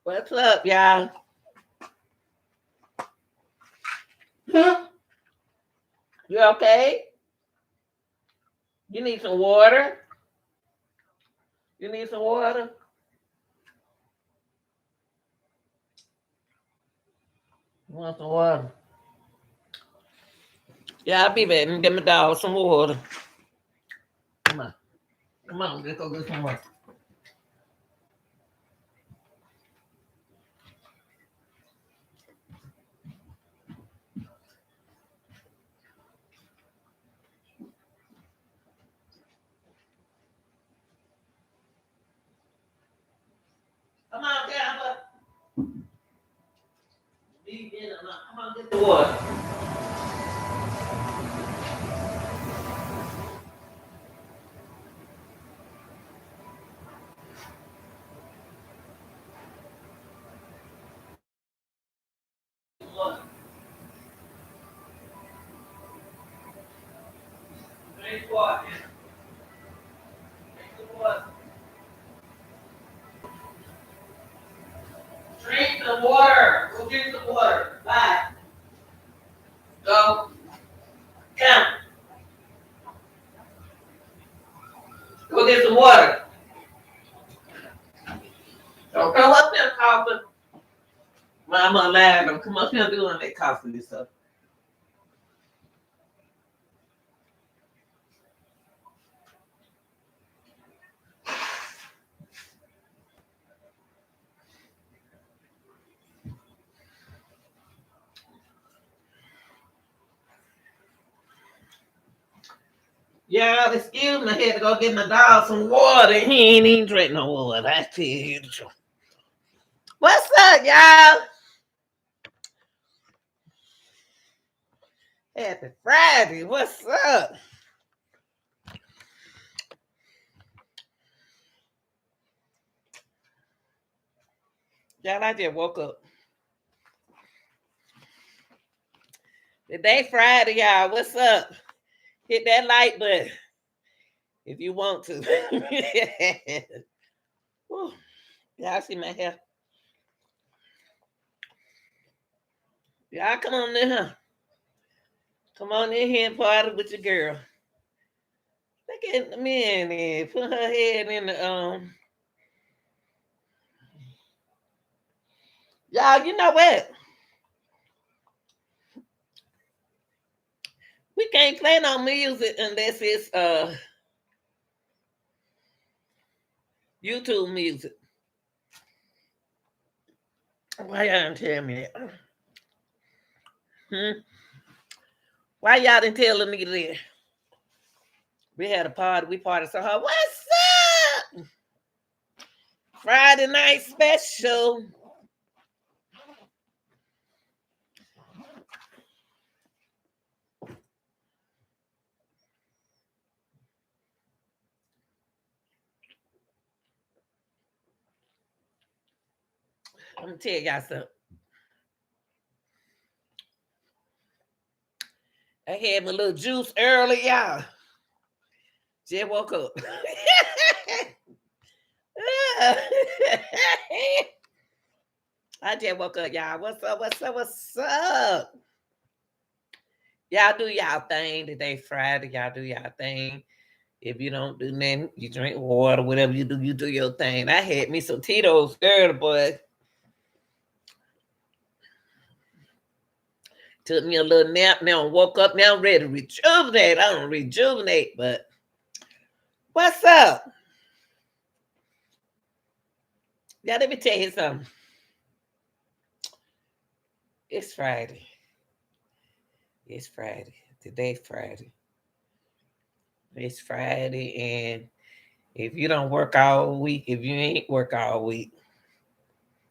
What's up, y'all? Huh? You okay? You need some water? You need some water? You want some water? Yeah, I'll be back and get my dog some water. Come on. Come on, let's go get some water. Come on, Gabba. Come on, get the water. Drink water. Drink the water. Drink the water. Go get the water. Bye. Go. Come. Go get some water. Don't come up there coughing. Mama allowed them come up here doing that coughing and stuff. Yeah, excuse me. I had to go get my dog some water. He ain't even drink no water. I tell you the truth. What's up, y'all? Happy Friday. What's up? Y'all, I just woke up. Today Friday, y'all. What's up? Hit that like button if you want to. Whew. Y'all see my hair? Y'all come on in here. Come on in here and party with your girl. Look at the man there. Put her head in the Y'all, you know what? We can't play no music unless it's YouTube music. Why y'all didn't tell me that? Why y'all didn't tell me that? We had a party. We party so hard. What's up? Friday night special. I'm gonna tell y'all something. I had my little juice early, y'all. Just woke up. I just woke up, y'all. What's up? What's up? What's up? Y'all do y'all thing today, Friday. Y'all do y'all thing. If you don't do nothing, you drink water, whatever you do your thing. I had me some Tito's early, boy. Took me a little nap. Now I woke up. Now I'm ready to rejuvenate. I don't rejuvenate, but what's up? Yeah, let me tell you something. It's Friday. It's Friday. Today's Friday. It's Friday, and if you don't work all week, if you ain't work all week,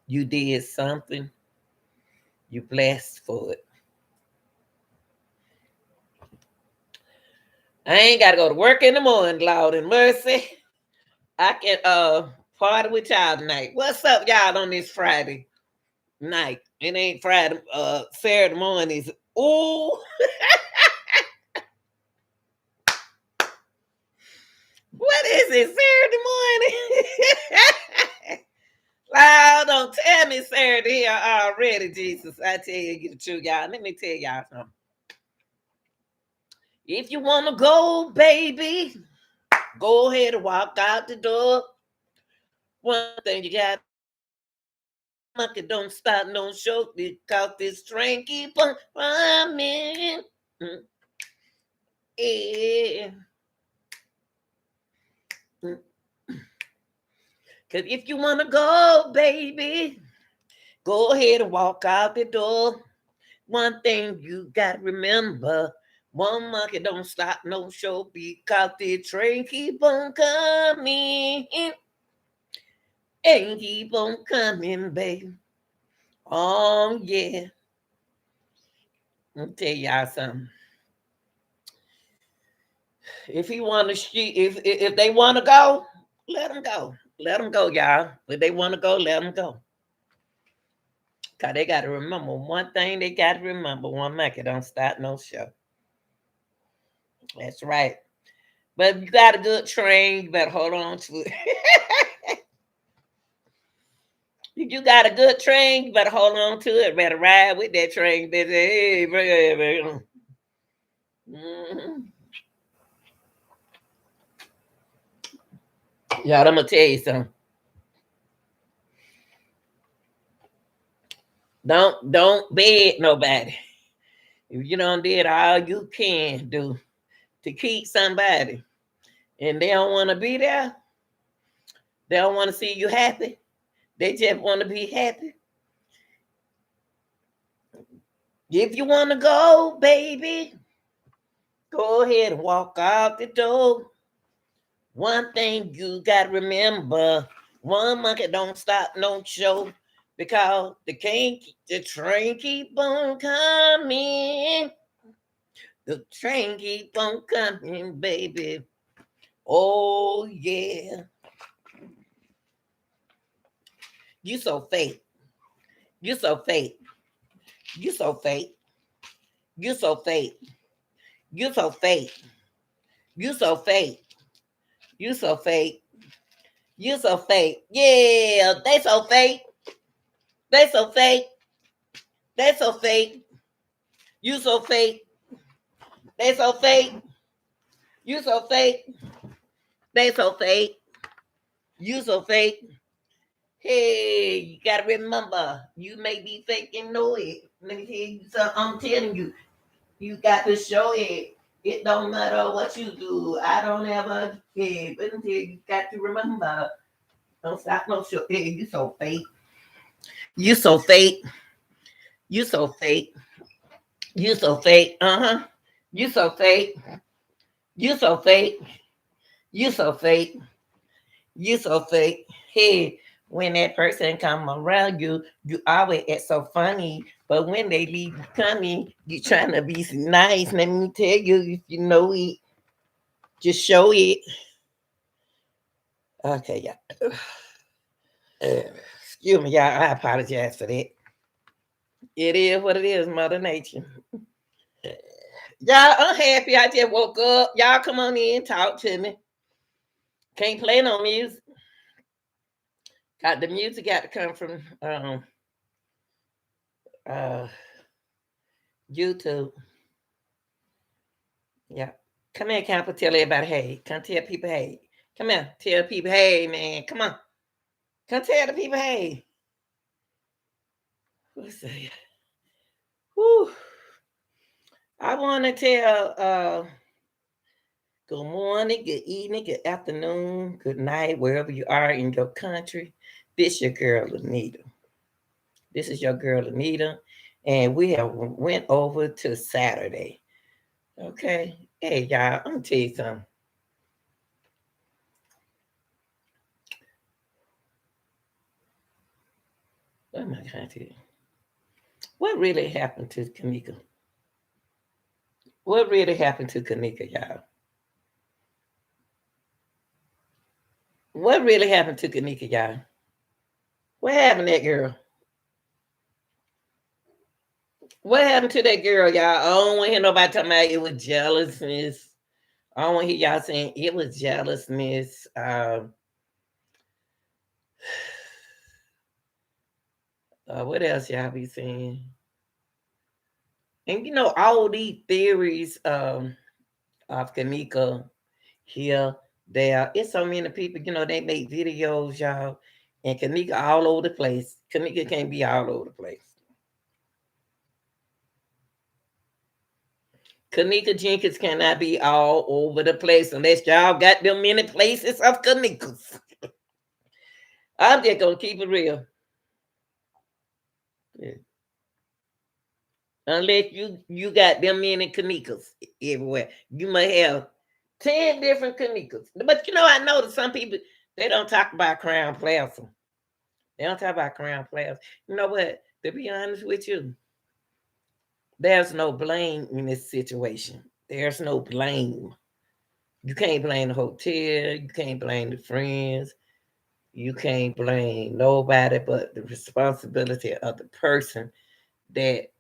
you did something. You blessed for it. I ain't gotta go to work in the morning, Lord and mercy. I can party with y'all tonight. What's up, y'all, on this Friday night? It ain't Friday, Saturday morning. Ooh, what is it? Saturday morning? Wow, don't tell me Saturday here already, Jesus. I tell you the truth, y'all. Let me tell y'all something. If you want to go, baby, go ahead and walk out the door. One thing you got, monkey don't stop no show because this train keep on running. Yeah. Because if you want to go, baby, go ahead and walk out the door. One thing you got to remember, one monkey don't stop no show because the train keep on coming and keep on coming, baby. Oh, yeah. Let me tell y'all something. If he want to, if they want to go, let them go. Let them go, y'all. If they want to go, let them go. Cause they got to remember one thing. They got to remember one monkey don't start no show. That's right. But if you got a good train, you better hold on to it. If you got a good train, you better hold on to it. Better ride with that train, baby. Hey, baby. Mm-hmm. Y'all, I'm gonna tell you something. Don't beg nobody. If you don't did all you can do to keep somebody, and they don't want to be there, they don't want to see you happy. They just want to be happy. If you want to go, baby, go ahead and walk out the door. One thing you got to remember, one monkey don't stop no show because the train keep on coming. The train keep on coming, baby. Oh, yeah. You so fake. You so fake. You so fake. You so fake. You so fake. You so fake. You so fake. You so fake. Yeah, they so fake. They so fake. They so fake. You so fake. They so fake. You so fake. They so fake. You so fake. Hey, you gotta remember, you may be fake and know it. Let me tell you something. I'm telling you, you got to show it. It don't matter what you do. I don't ever care. But until you got to remember, don't stop no show. Hey, you so fake. You so fake. You so fake. You so fake. Uh-huh. You so fake. You so fake. You so fake. You so fake. Hey, when that person come around you, you always act so funny. But when they leave you coming, you trying to be nice. Let me tell you, if you know it, just show it. Okay, yeah. Excuse me, y'all. I apologize for that. It is what it is, Mother Nature. Y'all, I'm happy. I just woke up. Y'all come on in, talk to me. Can't play no music. Got the music got to come from uh YouTube. Yeah. Come here, Camper. Tell everybody hey. Come tell people hey. Come here. Tell people hey, man. Come on. Come tell the people hey. What's that? Whew. I want to tell good morning, good evening, good afternoon, good night, wherever you are in your country. This your girl Anita. This is your girl Anita, and we have went over to Saturday. Okay, hey y'all, I'm gonna tell you something. What am I trying to tell you? What really happened to Kenneka? What really happened to Kenneka, y'all? What really happened to Kenneka, y'all? What happened to that girl? What happened to that girl, y'all? I don't want to hear nobody talking about it was jealousness. I don't want to hear y'all saying it was jealousness. What else y'all be saying? And all these theories of Kenneka here, there. It's so many people, they make videos, y'all, and Kenneka all over the place. Kenneka can't be all over the place. Kenneka Jenkins cannot be all over the place unless y'all got them many places of Kennekas. I'm just gonna keep it real. Yeah. Unless you got them many Kennekas everywhere. You may have 10 different Kennekas. But I know that some people they don't talk about Crown Plaza. They don't talk about Crown Plaza. You know what? To be honest with you, there's no blame in this situation. There's no blame. You can't blame the hotel. You can't blame the friends. You can't blame nobody but the responsibility of the person that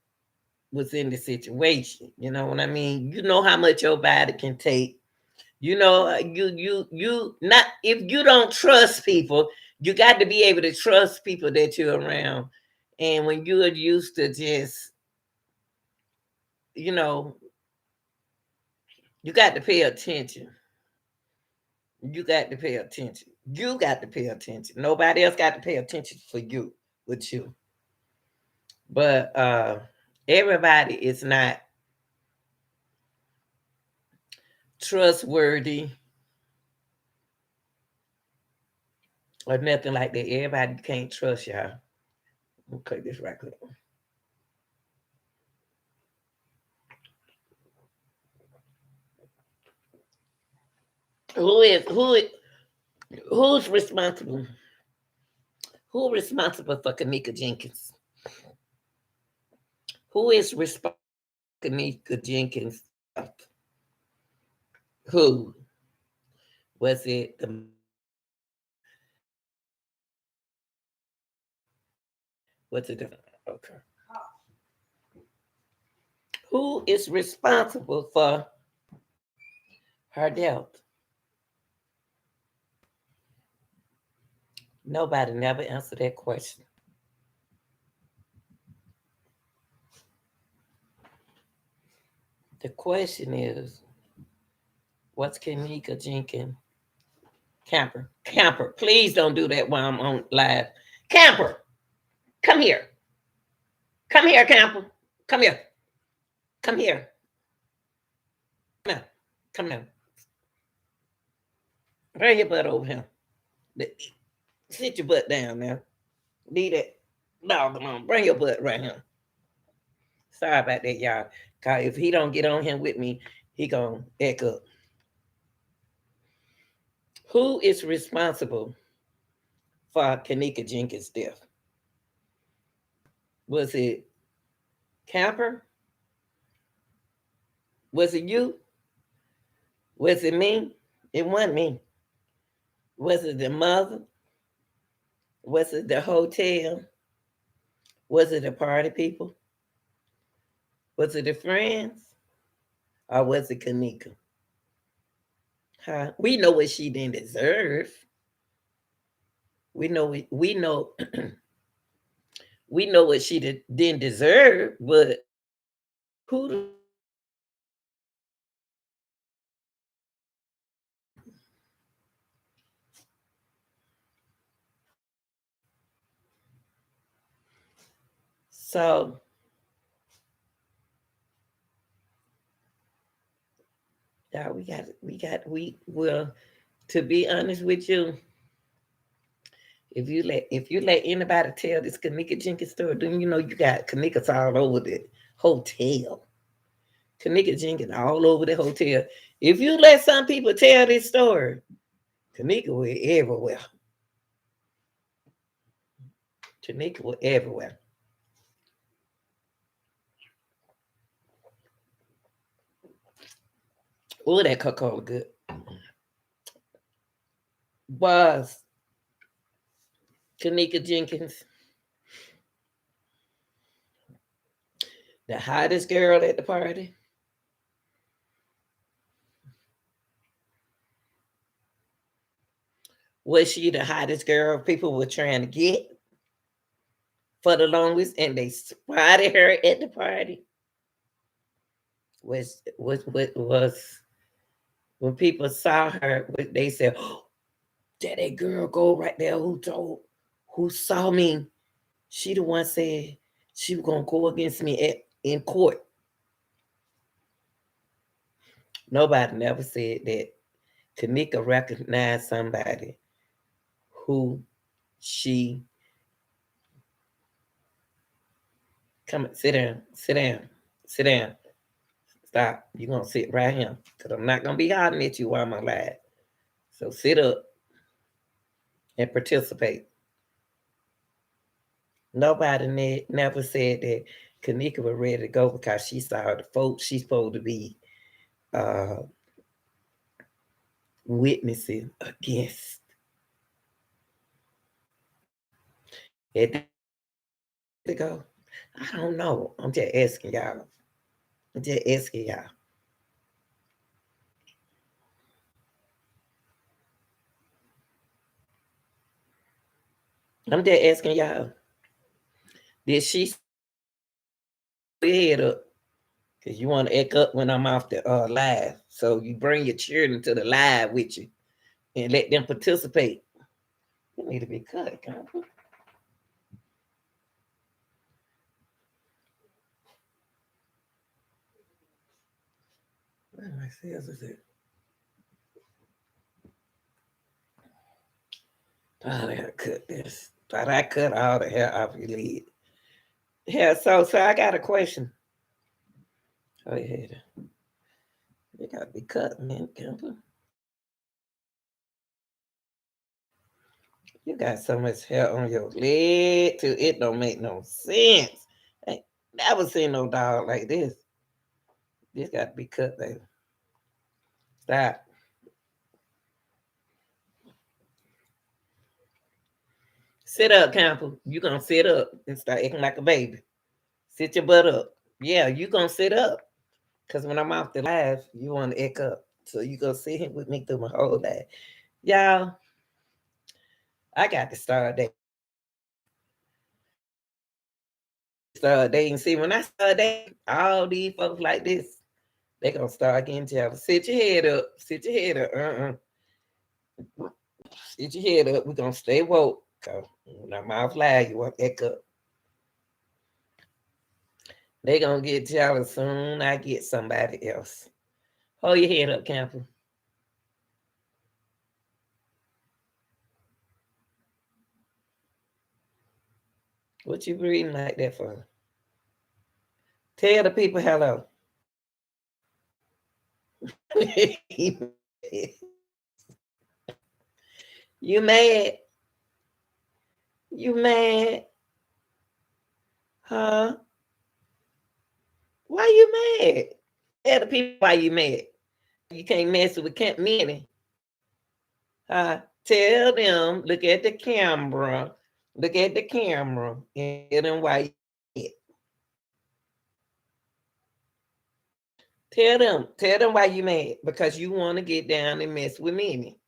was in the situation. You know what I mean? You know how much your body can take. You not if you don't trust people, you got to be able to trust people that you're around. And when you're used to just, you know, you got to pay attention. You got to pay attention. You got to pay attention. Nobody else got to pay attention for you, with you. But everybody is not trustworthy or nothing like that. Everybody can't trust y'all. Okay, this right quick. Who's responsible? Who responsible for Kenneka Jenkins? Who is responsible for Kenneka Jenkins? Who was it? What's it? Okay. Who is responsible for her death? Nobody never answered that question. The question is, what's Kenneka Jenkins? Camper, please don't do that while I'm on live. Camper, come here. Come here, Camper. Come here. Come here. Come here. Come here. Bring your butt over here. Sit your butt down now. Leave that dog alone. Bring your butt right here. Sorry about that, y'all. Cause if he don't get on here with me, he gonna act up. Who is responsible for Kenneka Jenkins' death? Was it Camper? Was it you? Was it me? It wasn't me. Was it the mother? Was it the hotel? Was it the party people? Was it the friends? Or was it Kenneka? Huh? We know what she didn't deserve. We know we know what she didn't deserve, but who So yeah, we will, to be honest with you, if you let anybody tell this Kenneka Jenkins story, then you know you got Kennekas all over the hotel. Kenneka Jenkins all over the hotel. If you let some people tell this story, Kenneka will everywhere. Kenneka will everywhere. Oh, that Coca-Cola good. Was Kenneka Jenkins the hottest girl at the party? Was she the hottest girl people were trying to get for the longest and they spotted her at the party? Was when people saw her, they said, oh, that girl go right there who saw me. She the one said she was gonna go against me in court. Nobody never said that Kenneka recognized somebody who she come sit down, sit down, sit down. Stop. You're gonna sit right here. Cause I'm not gonna be hollering at you while I'm alive. So sit up and participate. Nobody never said that Kenneka was ready to go because she saw the folks she's supposed to be uh, witnessing against. It to go. I don't know. I'm just asking y'all. I'm just asking y'all. I'm just asking y'all. Did she head up? Because you want to act up when I'm off the live. So you bring your children to the live with you and let them participate. You need to be cut. What am I saying? Thought I cut this. Thought I cut all the hair off your lid. Yeah, so I got a question. Oh yeah, they gotta be cut, man. You got so much hair on your leg too. It don't make no sense. Ain't never seen no dog like this. This got to be cut, baby. Stop. Sit up, Campbell. You gonna sit up and start acting like a baby. Sit your butt up. Yeah, you gonna sit up. Cause when I'm off the live, you want to act up. So you gonna sit here with me through my whole life. Y'all, I got to start dating. Start dating. See, when I start dating, all these folks like this, they gonna start getting jealous. Sit your head up. Sit your head up. Sit your head up. We're gonna stay woke. Cause when I'm off live, you want to act up. They gonna get jealous soon. I get somebody else. Hold your head up, Camper. What you breathing like that for? Tell the people hello. You mad? You mad? Huh? Why you mad? Tell the people why you mad. You can't mess with Camp Minnie. Huh? Tell them, look at the camera. Look at the camera and tell them why you mad. Tell them why you mad. Because you want to get down and mess with Minnie.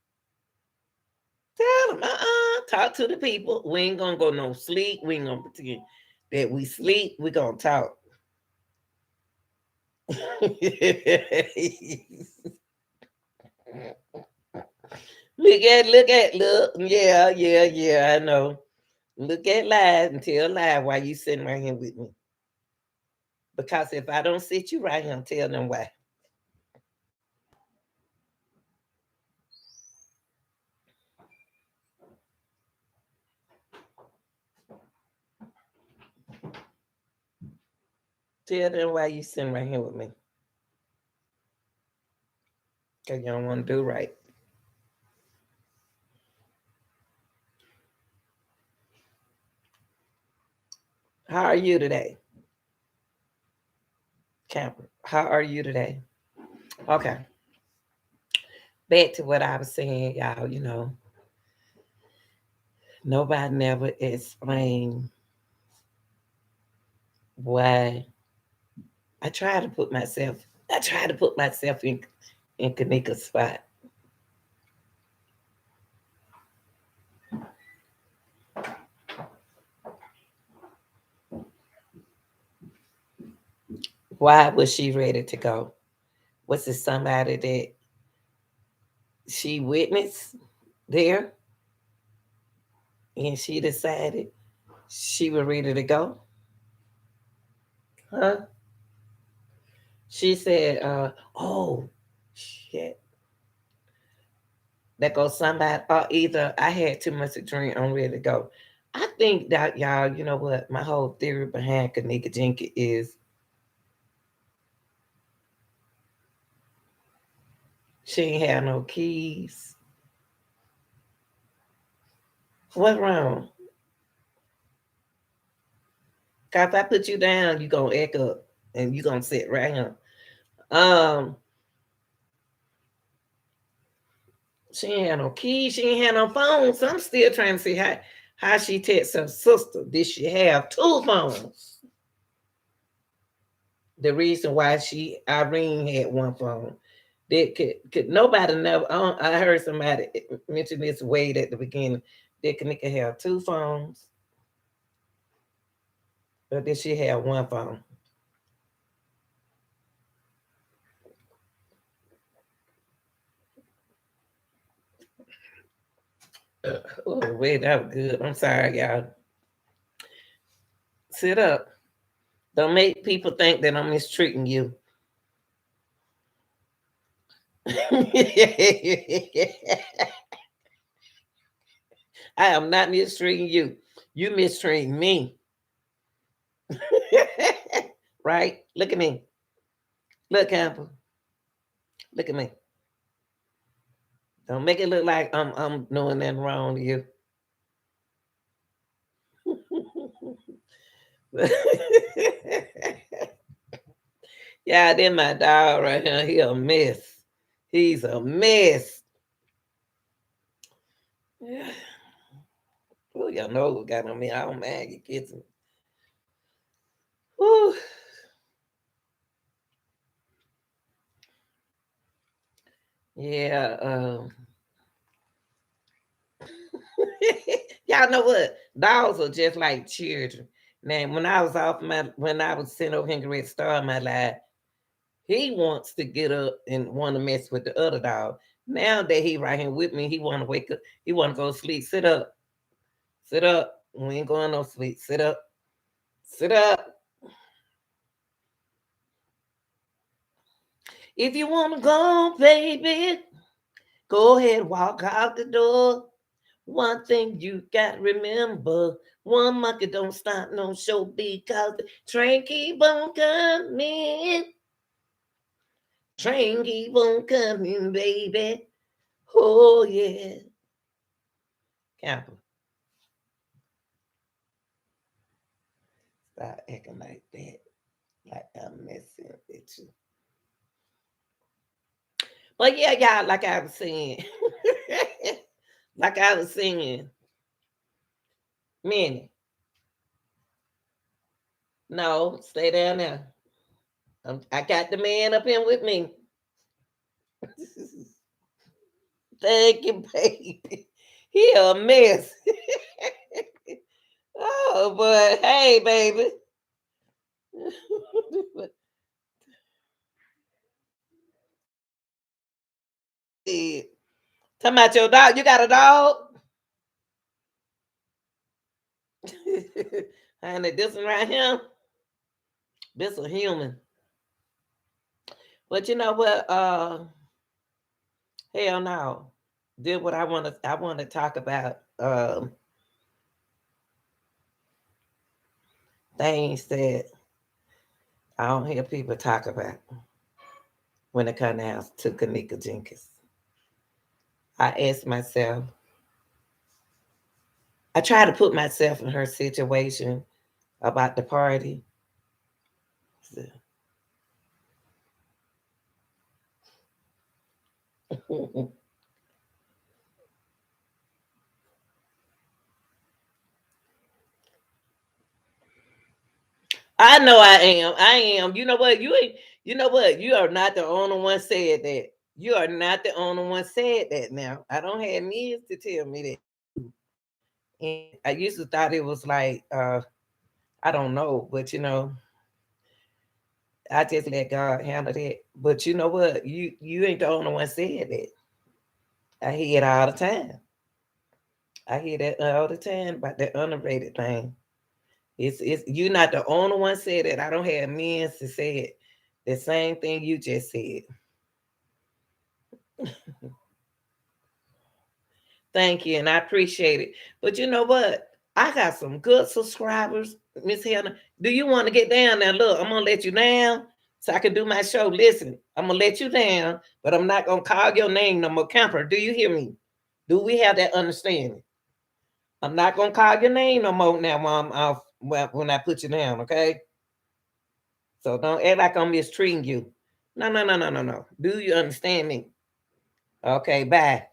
Tell them, talk to the people. We ain't gonna go no sleep. We ain't gonna pretend that we sleep. We gonna talk. look. Yeah, I know. Look at live and tell live why you sitting right here with me. Because if I don't sit you right here, tell them why. Tell them why you sitting right here with me. Because you don't want to do right. How are you today? Camper, how are you today? Okay. Back to what I was saying, y'all, nobody never explained why I try to put myself in Kenneka's spot. Why was she ready to go? Was it somebody that she witnessed there and she decided she was ready to go? Huh? She said, oh shit. That goes somebody, or either I had too much to drink, I'm ready to go. I think that y'all, you know what? My whole theory behind Kenneka Jenkins is she ain't have no keys. What's wrong? Cause if I put you down, you gonna act up and you gonna sit right here. Um, she ain't had no keys, she ain't had no phone. So I'm still trying to see how she text her sister. Did she have two phones? The reason why Irene had one phone. Did could nobody never? I heard somebody mention this way at the beginning. Did Kenneka have two phones, or did she have one phone? Oh, wait, that was good. I'm sorry, y'all. Sit up. Don't make people think that I'm mistreating you. I am not mistreating you. You mistreating me. Right? Look at me. Look, Campbell. Look at me. Don't make it look like I'm doing nothing wrong to you. Yeah, then my dog right here. He a mess. He's a mess. Yeah. Oh, y'all know who got on me. I don't mind you kissing. Whew. Yeah. Y'all know what? Dogs are just like children. Now, when I was sitting over here and ready to start my life, he wants to get up and want to mess with the other dog. Now that he right here with me, he want to wake up. He want to go to sleep. Sit up. Sit up. We ain't going no sleep. Sit up. Sit up. If you want to go, baby, go ahead, walk out the door. One thing you got to remember, one monkey don't stop no show because the train keep on coming. Train keep on coming, baby. Oh, yeah. Camper, stop acting like that. Like I'm messing with you. But yeah, y'all, like I was saying, like I was saying, Minnie, no, stay down there. I got the man up here with me. Thank you, baby. He a mess. Oh, but hey, baby. Talking about your dog. You got a dog? Honey, this one right here. This a human. But you know what? Hell no. Did what I want to talk about things that I don't hear people talk about when it comes down to Kenneka Jenkins. I ask myself, I try to put myself in her situation about the party. I know I am. I am. You know what? You ain't. You know what? You are not the only one said that. You are not the only one said that. Now I don't have means to tell me that. And I used to thought it was like I don't know, but I just let God handle that. But you know what? You ain't the only one said that. I hear it all the time. I hear that all the time about that underrated thing. It's you're not the only one said it. I don't have means to say it. The same thing you just said. Thank you, and I appreciate it. But you know what? I got some good subscribers, Miss Hannah. Do you want to get down now? Look, I'm gonna let you down so I can do my show. Listen, I'm gonna let you down, but I'm not gonna call your name no more. Camper, do you hear me? Do we have that understanding? I'm not gonna call your name no more now while I'm off when I put you down, okay? So don't act like I'm mistreating you. No, no, no, no, no, no. Do you understand me? Okay, bye.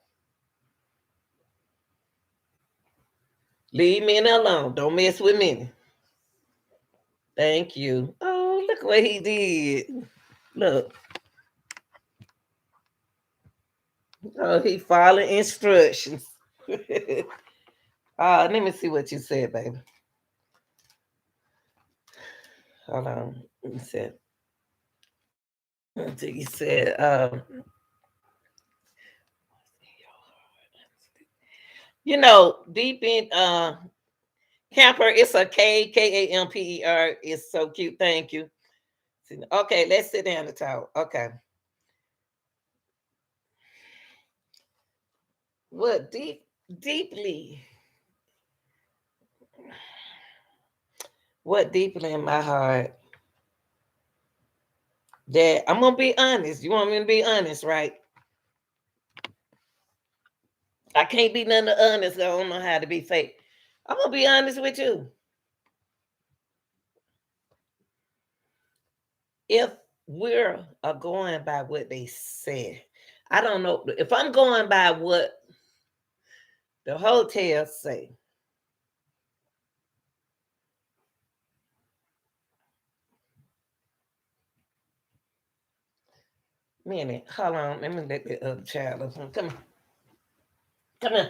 Leave me alone. Don't mess with me. Thank you. Oh, look what he did. Look. Oh, he following instructions. Let me see what you said, baby. Hold on. You said, you said, deep in camper, it's a Kamper. It's so cute. Thank you. Okay, let's sit down and talk. Okay. What deeply, what deeply in my heart that I'm gonna be honest. You want me to be honest, right? I can't be none of honest. I don't know how to be fake. I'm gonna be honest with you. If we're going by what they said, I don't know if I'm going by what the hotel say. Minute, hold on. Let me let the other child listen. Come on, come on.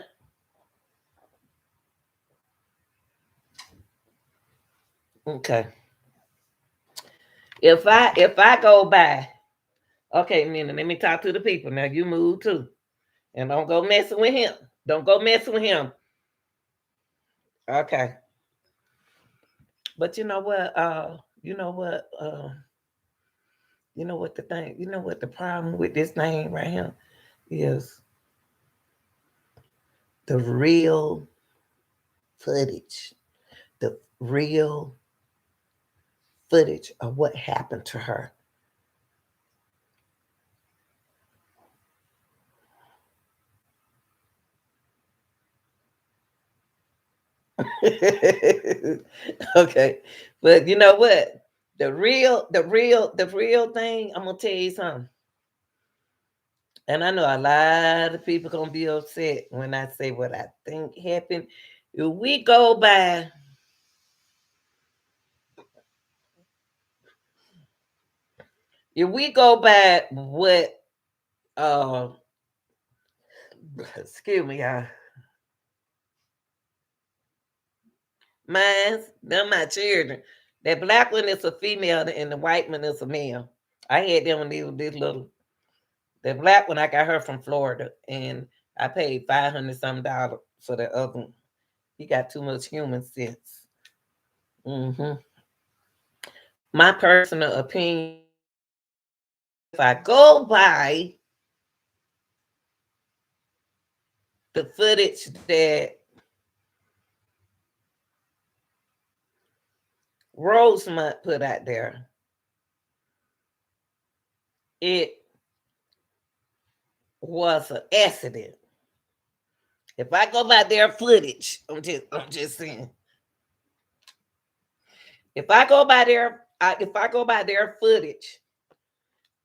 Okay. If I go by, okay, minute. Let me talk to the people. Now you move too, and don't go messing with him. Don't go messing with him. Okay. But you know what? You know what? You know what the thing? You know what the problem with this thing right here is? The real footage, the real footage of what happened to her. Okay, but you know what? The real thing. I'm gonna tell you something, and I know a lot of people gonna be upset when I say what I think happened. If we go by, if we go by what, uh, excuse me, mine's, they're my children. That black one is a female and the white one is a male. I had them when they were this little. The black one I got her from Florida, and I paid $500 some dollars for the other one. He got too much human sense. Hmm my personal opinion, if I go by the footage that Rosemont put out there, it was an accident. If I go by their footage, I'm just saying. If I go by their footage,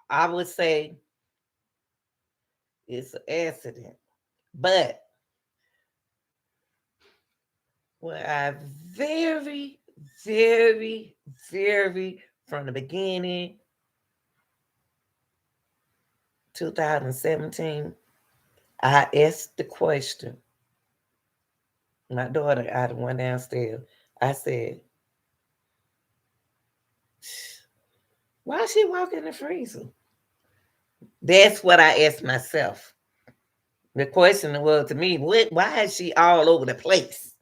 I would say it's an accident. But what I very, very, very from the beginning, 2017, I asked the question. My daughter, I went downstairs. I said, why is she walking in the freezer? That's what I asked myself. The question was to me, why is she all over the place?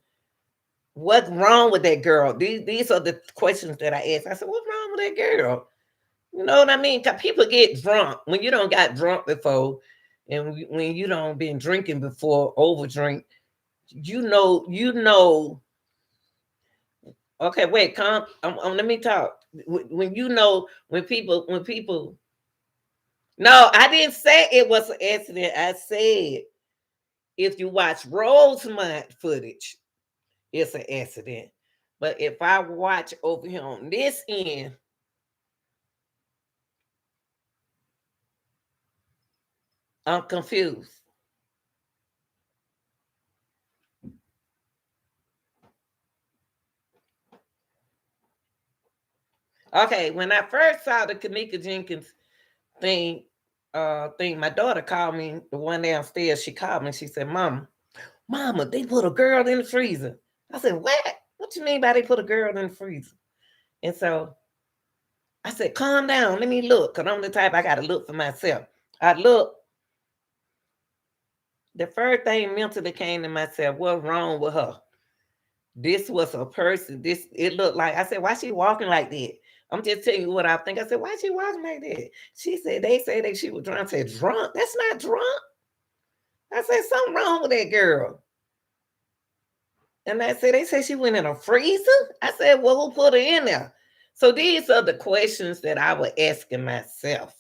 What's wrong with that girl? These are the questions that I asked. I said, what's wrong with that girl? You know what I mean? 'Cause people get drunk when you don't got drunk before, and when you don't been drinking before, over drink. You know. Okay, wait, come. Let me talk. When you know, when people. No, I didn't say it was an accident. I said if you watch Rosemont footage, it's an accident. But if I watch over here on this end, I'm confused. Okay, when I first saw the Kenneka Jenkins thing, my daughter called me, the one downstairs, she called me, she said, Mama, they put a girl in the freezer. I said, what? What you mean by they put a girl in the freezer? And so I said, calm down, let me look, because I'm the type I gotta look for myself. I look, the first thing mentally came to myself, what's wrong with her? This was a person. This it looked like. I said, why she walking like that? I'm just telling you what I think. I said, why she walking like that? She said, they say that she was drunk. I said, drunk? That's not drunk. I said, something wrong with that girl. And I said, they said she went in a freezer. I said, well, who put her in there? So these are the questions that I was asking myself.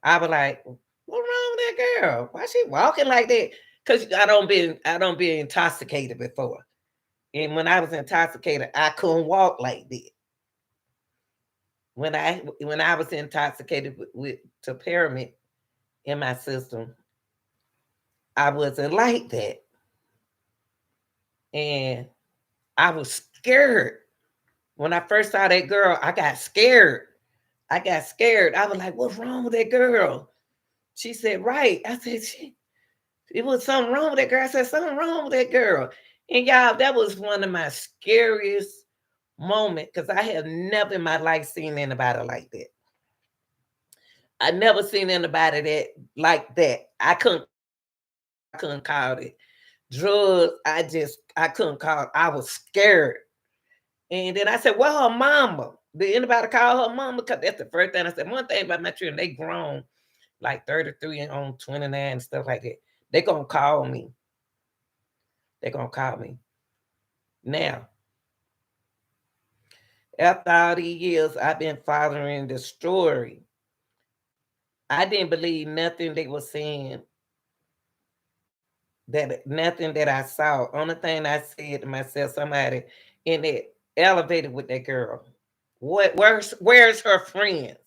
I was like, what's wrong with that girl? Why she walking like that? Because I don't be intoxicated before. And when I was intoxicated, I couldn't walk like that. When I was intoxicated with temperament in my system, I wasn't like that. And I was scared. When I first saw that girl, I got scared. I got scared. I was like, what's wrong with that girl? She said, right. I said, it was something wrong with that girl. I said, something wrong with that girl. And y'all, that was one of my scariest moments because I have never in my life seen anybody like that. I never seen anybody that like that. I couldn't call it drugs. I couldn't call it. I was scared. And then I said, well, her mama. Did anybody call her mama? Because that's the first thing I said. One thing about my children, they grown like 33 and on 29 and stuff like that. They gonna call me. They gonna call me. Now, after all these years, I've been following the story. I didn't believe nothing they were saying, that nothing that I saw. Only thing I said to myself, somebody in the elevator with that girl. Where's her friends?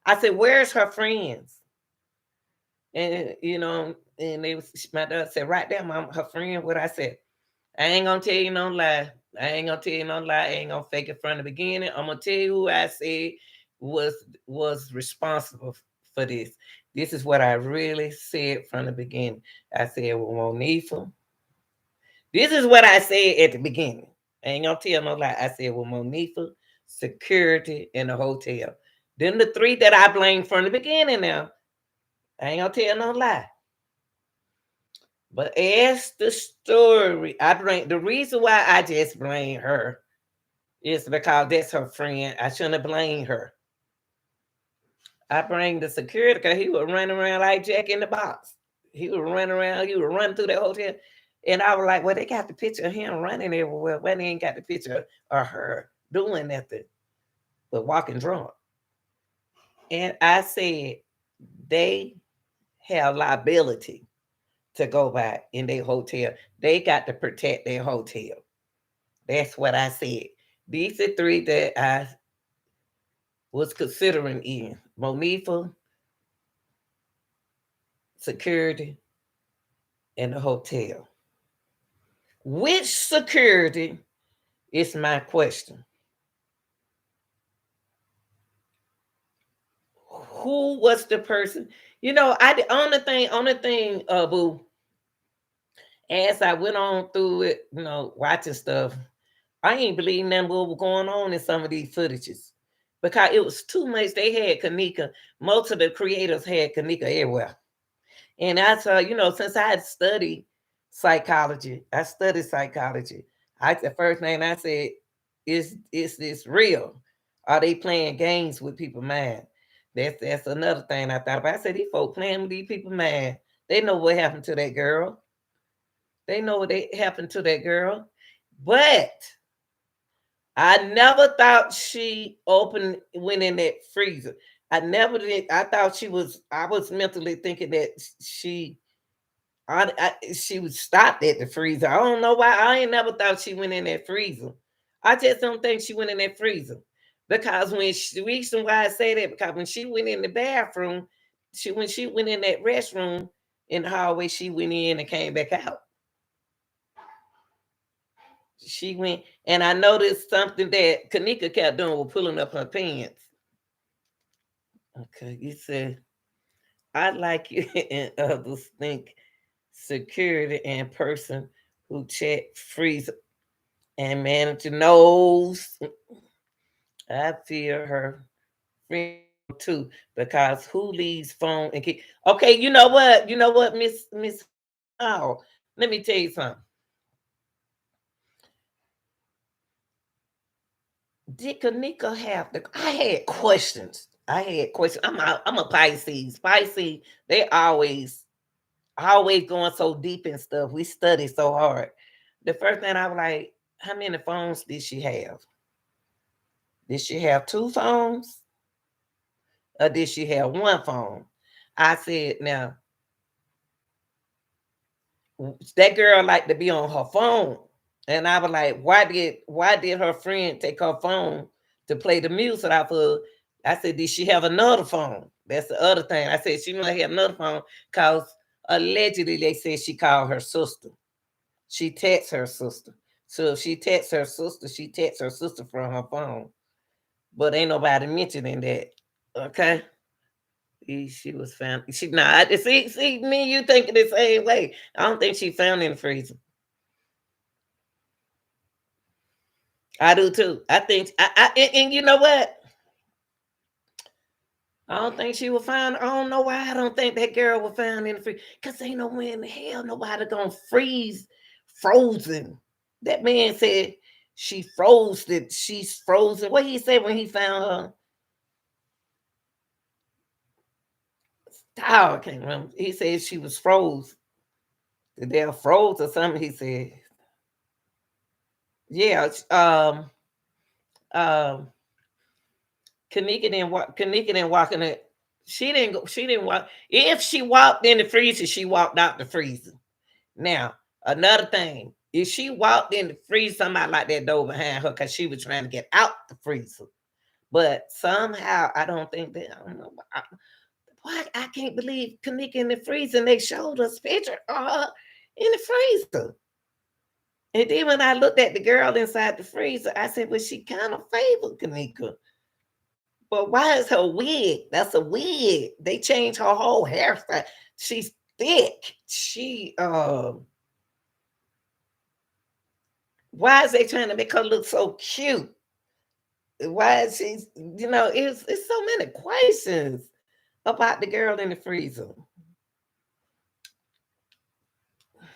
I said, where's her friends? And and my dad said, right there, mom, her friend. What I said, I ain't gonna tell you no lie. I ain't gonna tell you no lie. I ain't gonna fake it from the beginning. I'm gonna tell you who I said was was responsible for this. This is what I really said from the beginning. I said, well, Monifa, this is what I said at the beginning. I ain't gonna tell no lie. I said, well, Monifa, security, in the hotel. Then the three that I blamed from the beginning now. I ain't gonna tell no lie. But as the story, I blame the reason why I just blame her It's because that's her friend. I shouldn't have blamed her. I bring the security because he was running around like Jack in the Box. He was running around. He was running through that hotel. And I was like, well, they got the picture of him running everywhere. Well, they ain't got the picture of her doing nothing but walking drunk. And I said, they have liability to go back in their hotel. They got to protect their hotel. That's what I said. These are three that I was considering in Monifa, security, and the hotel. Which security is my question? Who was the person? I the only thing, boo, as I went on through it, watching stuff, I ain't believe nothing what was going on in some of these footages. Because it was too much. They had Kenneka. Most of the creators had Kenneka everywhere. And I saw, since I had studied psychology, the first thing I said is this real? Are they playing games with people's mind? That's another thing I thought about. I said these folks playing with these people's mind. They know what happened to that girl. They know what they happened to that girl. But I never thought she went in that freezer. I never did. I was mentally thinking that she was stopped at the freezer. I don't know why. I ain't never thought she went in that freezer. I just don't think she went in that freezer. Because the reason why I say that, because when she went in the bathroom, when she went in that restroom in the hallway, she went in and came back out. She went, and I noticed something that Kenneka kept doing was pulling up her pants. Okay, you said, I like you and others think security and person who check freezer and manager knows. I feel her friend too, because who leaves phone and keep. Okay, you know what? Miss. Oh, let me tell you something. Did Kenneka have the? I had questions. I'm a Pisces. Pisces, they always going so deep in stuff. We study so hard. The first thing I was like, how many phones did she have? Did she have two phones? Or did she have one phone? I said, now that girl like to be on her phone. And I was like, why did her friend take her phone to play the music off of? I said, did she have another phone? That's the other thing. I said she might have another phone because allegedly they said she called her sister. She texts her sister. So if she texts her sister, she texts her sister from her phone. But ain't nobody mentioning that. Okay. She was found. She not. See me. You thinking the same way. I don't think she found in the freezer. I do too. I think. And you know what? I don't think she was found. I don't know why. I don't think that girl was found in the freezer. Cause ain't no way in the hell nobody gonna freeze frozen. That man said she froze. That she's frozen. What he said when he found her? Oh, I can't remember. He said she was froze. The damn froze or something. He said, yeah. Um. Kenneka didn't walk in it. She didn't go. She didn't walk. If she walked in the freezer, she walked out the freezer. Now another thing, if she walked in the freezer, somebody like that door behind her because she was trying to get out the freezer. But somehow I don't think that. I don't know. Why I can't believe Kenneka in the freezer and they showed us picture of her in the freezer. And then when I looked at the girl inside the freezer, I said, well, she kind of favored Kenneka. But why is her wig? That's a wig. They changed her whole hairstyle. She's thick. Why is they trying to make her look so cute? Why is she, it's so many questions about the girl in the freezer.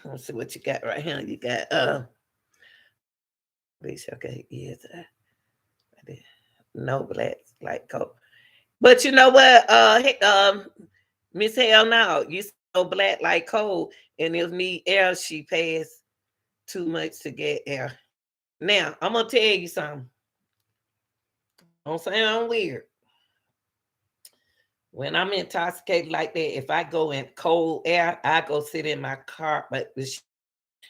Let's see what you got right here. You got okay, yes. No blacks like cold. But you know what? Miss Hell now, you so black like cold, and if need air, she pays too much to get air. Now, I'm gonna tell you something. Don't sound weird. When I'm intoxicated like that, if I go in cold air, I go sit in my car. But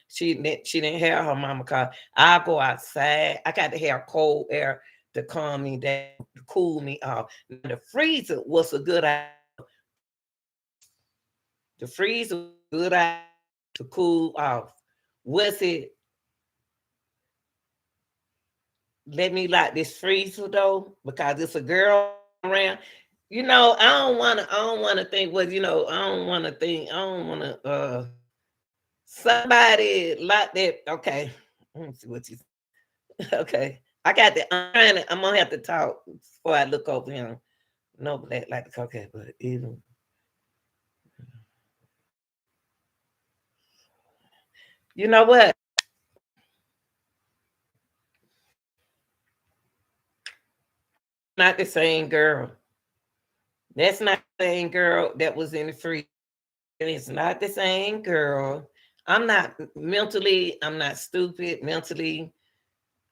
she didn't have her mama car. I go outside. I got to have cold air to calm me down, to cool me off. Now, the freezer was a good idea. The freezer was a good idea to cool off. Was it? Let me lock this freezer though, because it's a girl around. I don't wanna think what I don't wanna think, I don't wanna somebody like that. Okay. Let me see what you okay. I'm gonna have to talk before I look over him. No black like the okay, but even you know what? Not the same girl. That's not the same girl that was in the free. It's not the same girl. I'm not stupid mentally.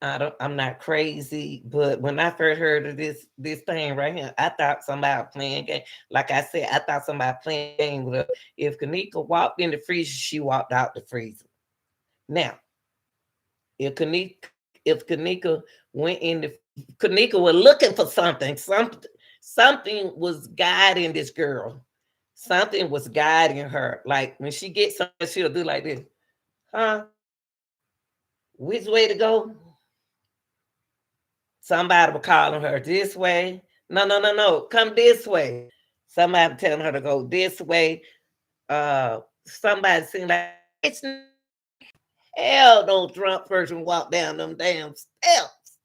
I'm not crazy, but when I first heard of this thing right here, I thought somebody playing game. Like I said, I thought somebody playing game with her. If Kenneka walked in the freezer, she walked out the freezer. Now, if Kenneka if Kenneka went in the Kenneka was looking for something was guiding this girl. Something was guiding her. Like when she gets something, she'll do like this. Huh? Which way to go? Somebody was calling her this way. No, no, no, no. Come this way. Somebody telling her to go this way. Somebody saying like it's hell no drunk person walk down them damn steps.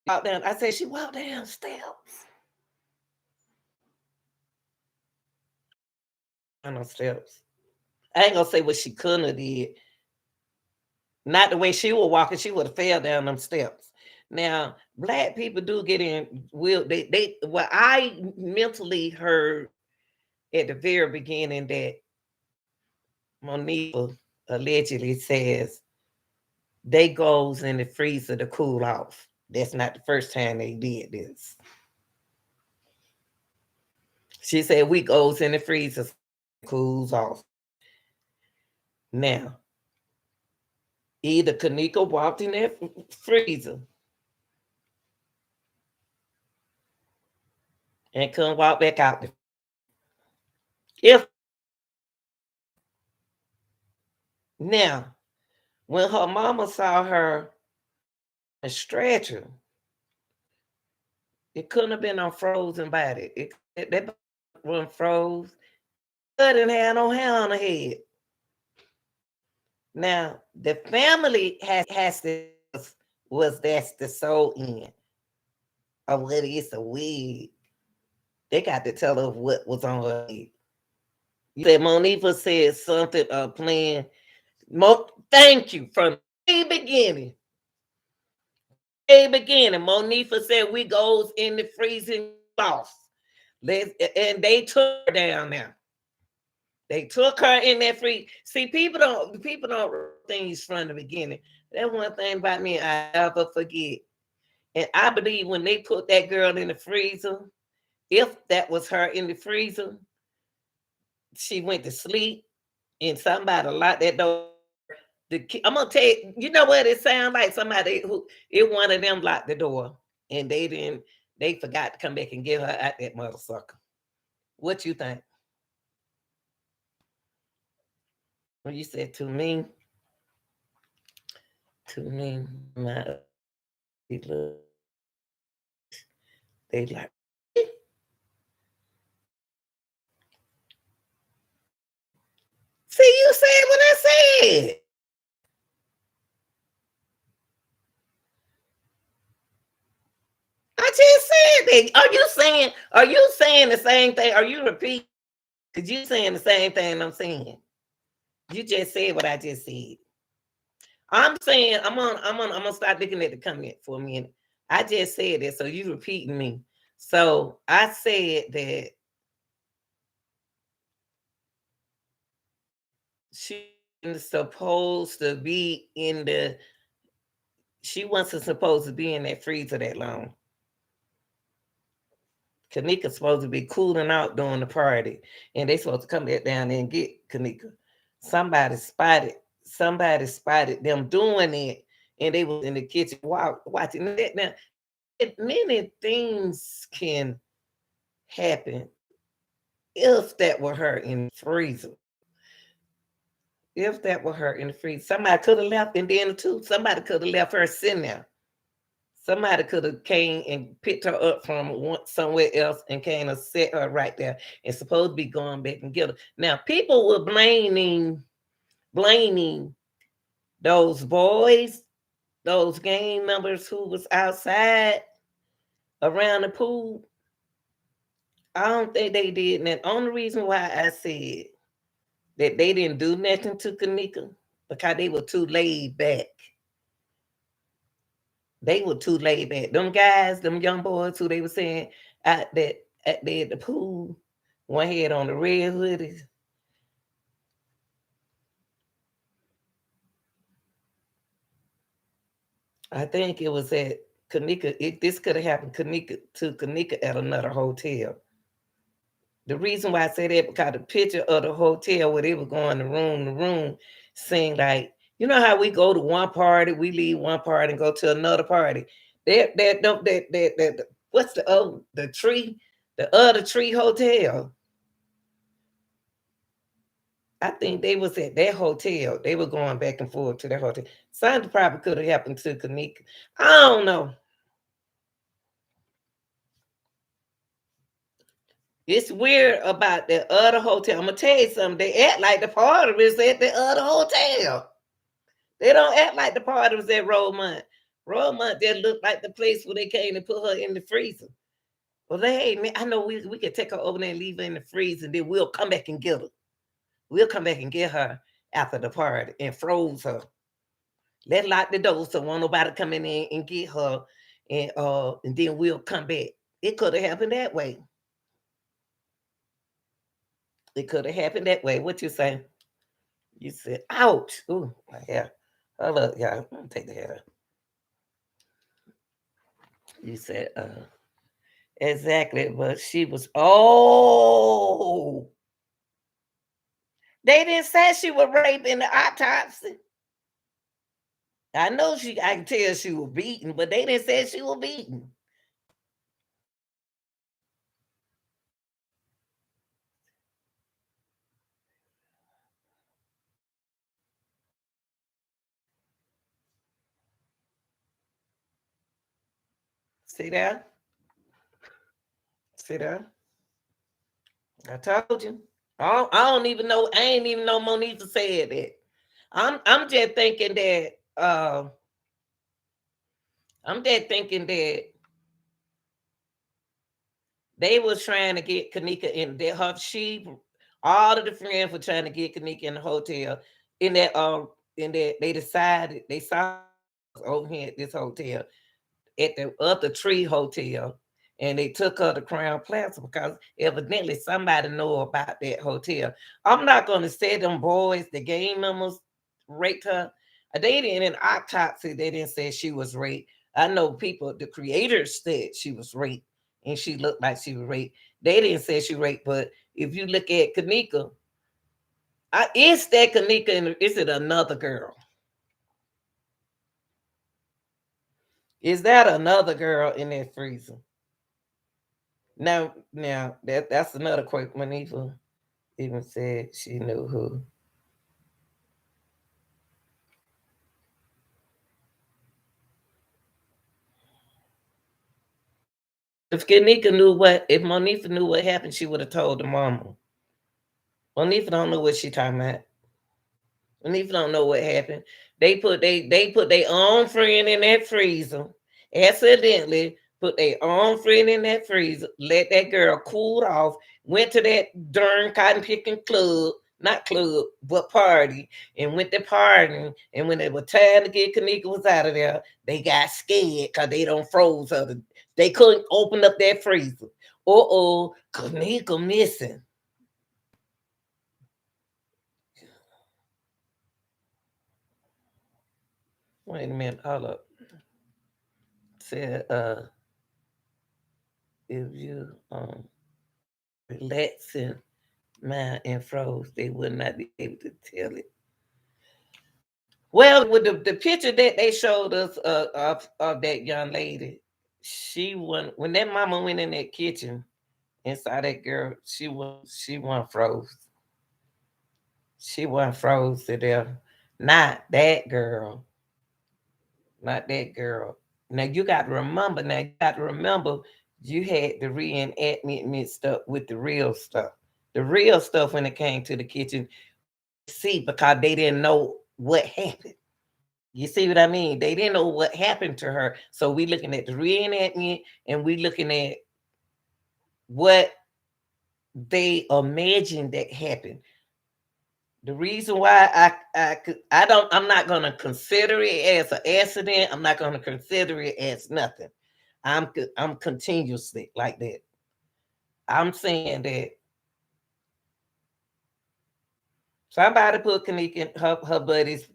Walk down. I said she walked down steps. On those steps. I ain't gonna say what she couldn't have did. Not the way she was walking, she would have fell down them steps. Now, black people do get in will they what I mentally heard at the very beginning that Monifa allegedly says they goes in the freezer to cool off. That's not the first time they did this. She said we goes in the freezer, cools off. Now, either Kenneka walked in that freezer and couldn't walk back out. If now, when her mama saw her a stretcher, it couldn't have been on frozen body. That wasn't froze. Didn't have no hair on her head. Now the family has to was that's the soul in of whether it's a wig. They got to tell her what was on her head. You said Monifa said something playing. Thank you from the beginning. Monifa said we goes in the freezing loss. And they took her down there. They took her in that free. See, people don't things from the beginning. That's one thing about me I never forget. And I believe when they put that girl in the freezer, if that was her in the freezer, she went to sleep and somebody locked that door. I'm gonna tell you, you know what it sounds like? Somebody who it one of them locked the door and they forgot to come back and get her out that motherfucker. What you think? Well, you said to me, my they like see you said what I said. I just said that. Are you saying the same thing? Are you repeating? Because you saying the same thing I'm saying. You just said what I just said. I'm saying I'm gonna start looking at the comment for a minute. I just said it, so you repeating me. So I said that she was supposed to be in the she wasn't supposed to be in that freezer that long. Kenneka's supposed to be cooling out during the party, and they supposed to come back down there and get Kenneka. Somebody spotted, somebody spotted them doing it, and they was in the kitchen watching that. Now, many things can happen if that were her in the freezer. If that were her in the freezer, somebody could have left, and then too, somebody could have left her sitting there. Somebody could have came and picked her up from somewhere else and came and set her right there and supposed to be going back and get her. Now people were blaming those boys, those gang members who was outside around the pool. I don't think they did. And the only reason why I said that they didn't do nothing to Kenneka because they were too laid back. They were too laid back. Them guys, them young boys who they were saying out there at the pool, one head on the red hoodies. I think it was at Kenneka. This could have happened to Kenneka at another hotel. The reason why I say that because the picture of the hotel where they were going to room seemed like, you know how we go to one party, we leave one party and go to another party. That what's the tree, the other tree hotel. I think they was at that hotel. They were going back and forth to that hotel. Something probably could have happened to Kenneka. I don't know. It's weird about the other hotel. I'm gonna tell you something. They act like the party was at the other hotel. They don't act like the party was at Rosemont. Rosemont just looked like the place where they came to put her in the freezer. Well, hey, man, I know we could take her over there and leave her in the freezer, and then we'll come back and get her. We'll come back and get her after the party and froze her. Let's lock the door so won't nobody come in and get her, and then we'll come back. It could have happened that way. It could have happened that way. What you say? You said, ouch. Ooh, my hair. Hold up, y'all. Let me take the hair. You said, exactly, but she was, oh. They didn't say she was raped in the autopsy. I know I can tell she was beaten, but they didn't say she was beaten. See that? See that? I told you. I don't even know. I ain't even know Monifa said that. I'm just thinking that. I'm just thinking that they was trying to get Kenneka in there. All of the friends were trying to get Kenneka in the hotel. In that they decided they saw over here at this hotel at the other tree hotel, and they took her to Crown Plaza because evidently somebody know about that hotel. I'm not going to say them boys, the gang members, raped her. They didn't in autopsy. They didn't say she was raped. I know people, the creators said she was raped, and she looked like she was raped. They didn't say she raped, but if you look at Kenneka, is that Kenneka and is it another girl? Is that another girl in that freezer? Now that's another quote. Monifa even said she knew who. If Monifa knew what happened, she would have told the mama. Monifa don't know what she talking about. Monifa don't know what happened. They put their own friend in that freezer. Accidentally put their own friend in that freezer. Let that girl cool off. Went to that darn cotton picking club. not club, but party, and went to partying. And when it was time to get Kenneka was out of there, they got scared because they don't froze her. They couldn't open up that freezer. Uh-oh, Kenneka missing. Wait a minute, hold up. Said if you relaxing mind and froze, they would not be able to tell it. Well, with the picture that they showed us of that young lady, she went when that mama went in that kitchen and saw that girl, she wasn't froze. She wasn't froze to there. Not that girl. Not that girl. Now you got to remember. Now you got to remember. You had the reenactment mixed up with the real stuff. The real stuff when it came to the kitchen, see, because they didn't know what happened. You see what I mean? They didn't know what happened to her. So we looking at the reenactment and we looking at what they imagined that happened. The reason why I'm not gonna consider it as an accident. I'm not gonna consider it as nothing. I'm continuously like that. I'm saying that somebody put Kenneka her buddies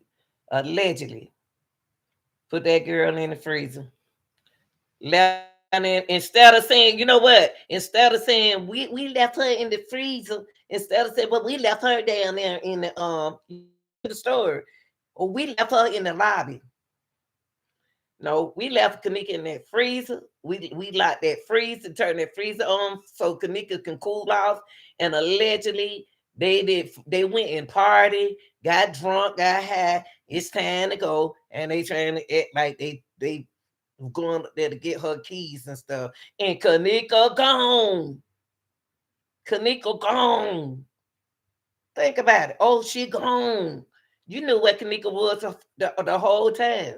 allegedly put that girl in the freezer. Left in, instead of saying, you know what? Instead of saying we left her in the freezer, instead of saying, but we left her down there in the store, or we left her in the lobby. No, we left Kenneka in that freezer. We locked that freezer, turned that freezer on so Kenneka can cool off. And allegedly they went and party, got drunk, got high. It's time to go. And they trying to act like they going up there to get her keys and stuff. And Kenneka gone. Kenneka gone. Think about it. Oh, she gone. You knew what Kenneka was the whole time.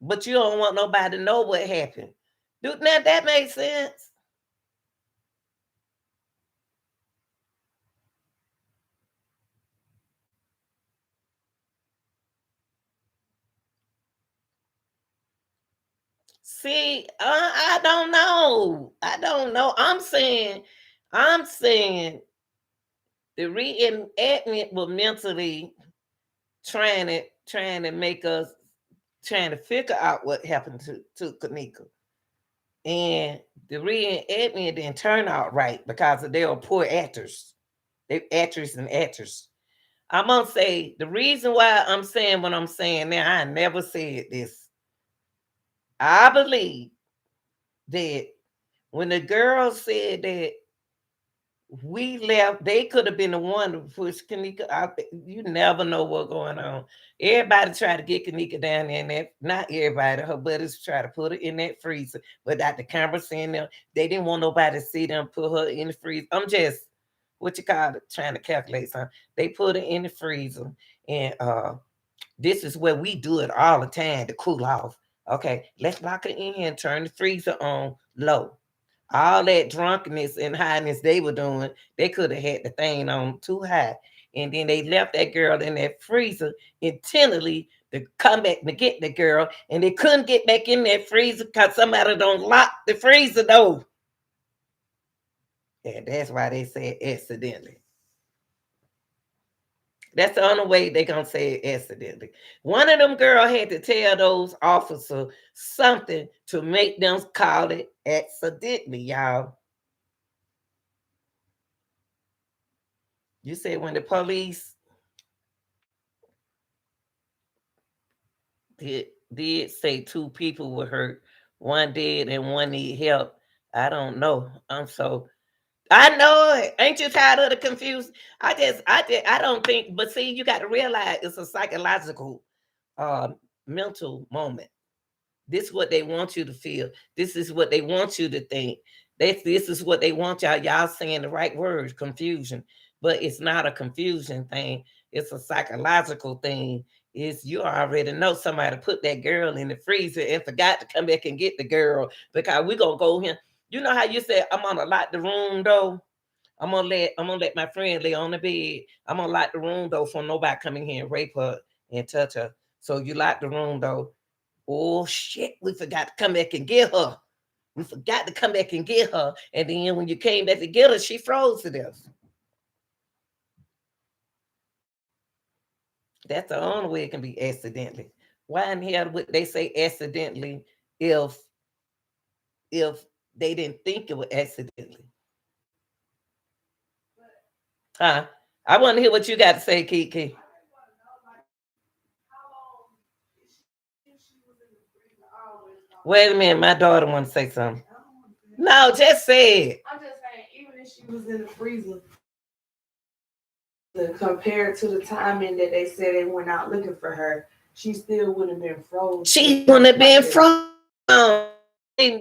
But you don't want nobody to know what happened. Do now that makes sense. See, I don't know. I don't know. I'm saying the reenactment was mentally trying to make us trying to figure out what happened to Kenneka. And the reenactment didn't turn out right because they were poor actors. They actors and actors. I'm gonna say the reason why I'm saying what I'm saying now, I never said this. I believe that when the girl said that we left, they could have been the one to push Kenneka out. You never know what's going on. Everybody tried to get Kenneka down there, and that not everybody, her buddies try to put her in that freezer. But at the camera seeing them, they didn't want nobody to see them put her in the freezer. I'm just what you call it, trying to calculate something. They put her in the freezer, and this is where we do it all the time to cool off. Okay, let's lock it in, turn the freezer on low. All that drunkenness and highness they were doing, they could have had the thing on too high. And then they left that girl in that freezer intentionally to come back to get the girl. And they couldn't get back in that freezer because somebody don't lock the freezer door. And that's why they said accidentally. That's the only way they gonna say it accidentally. One of them girl had to tell those officers something to make them call it accidentally, y'all. You said when the police did say two people were hurt, one dead and one need help. I don't know. I know it. Ain't you tired of the confused? I don't think, but see, you got to realize it's a psychological uh mental moment. This is what they want you to feel. This is what they want you to think. This is what they want y'all. Y'all saying the right words, confusion. But it's not a confusion thing. It's a psychological thing. Is you already know somebody put that girl in the freezer and forgot to come back and get the girl because we gonna go here. You know how you said I'm gonna lock the room though? I'm gonna let my friend lay on the bed. I'm gonna lock the room though for nobody coming here and rape her and touch her. So you lock the room though. Oh shit, we forgot to come back and get her. We forgot to come back and get her. And then when you came back to get her, she froze to death. That's the only way it can be accidentally. Why in hell would they say accidentally if if they didn't think it was accidentally? Huh? I want to hear what you got to say, Kiki. Wait a minute, my daughter want to say something. No, just say it. I'm just saying, even if she was in the freezer, compared to the timing that they said they went out looking for her, she still wouldn't have been frozen. She wouldn't have been frozen.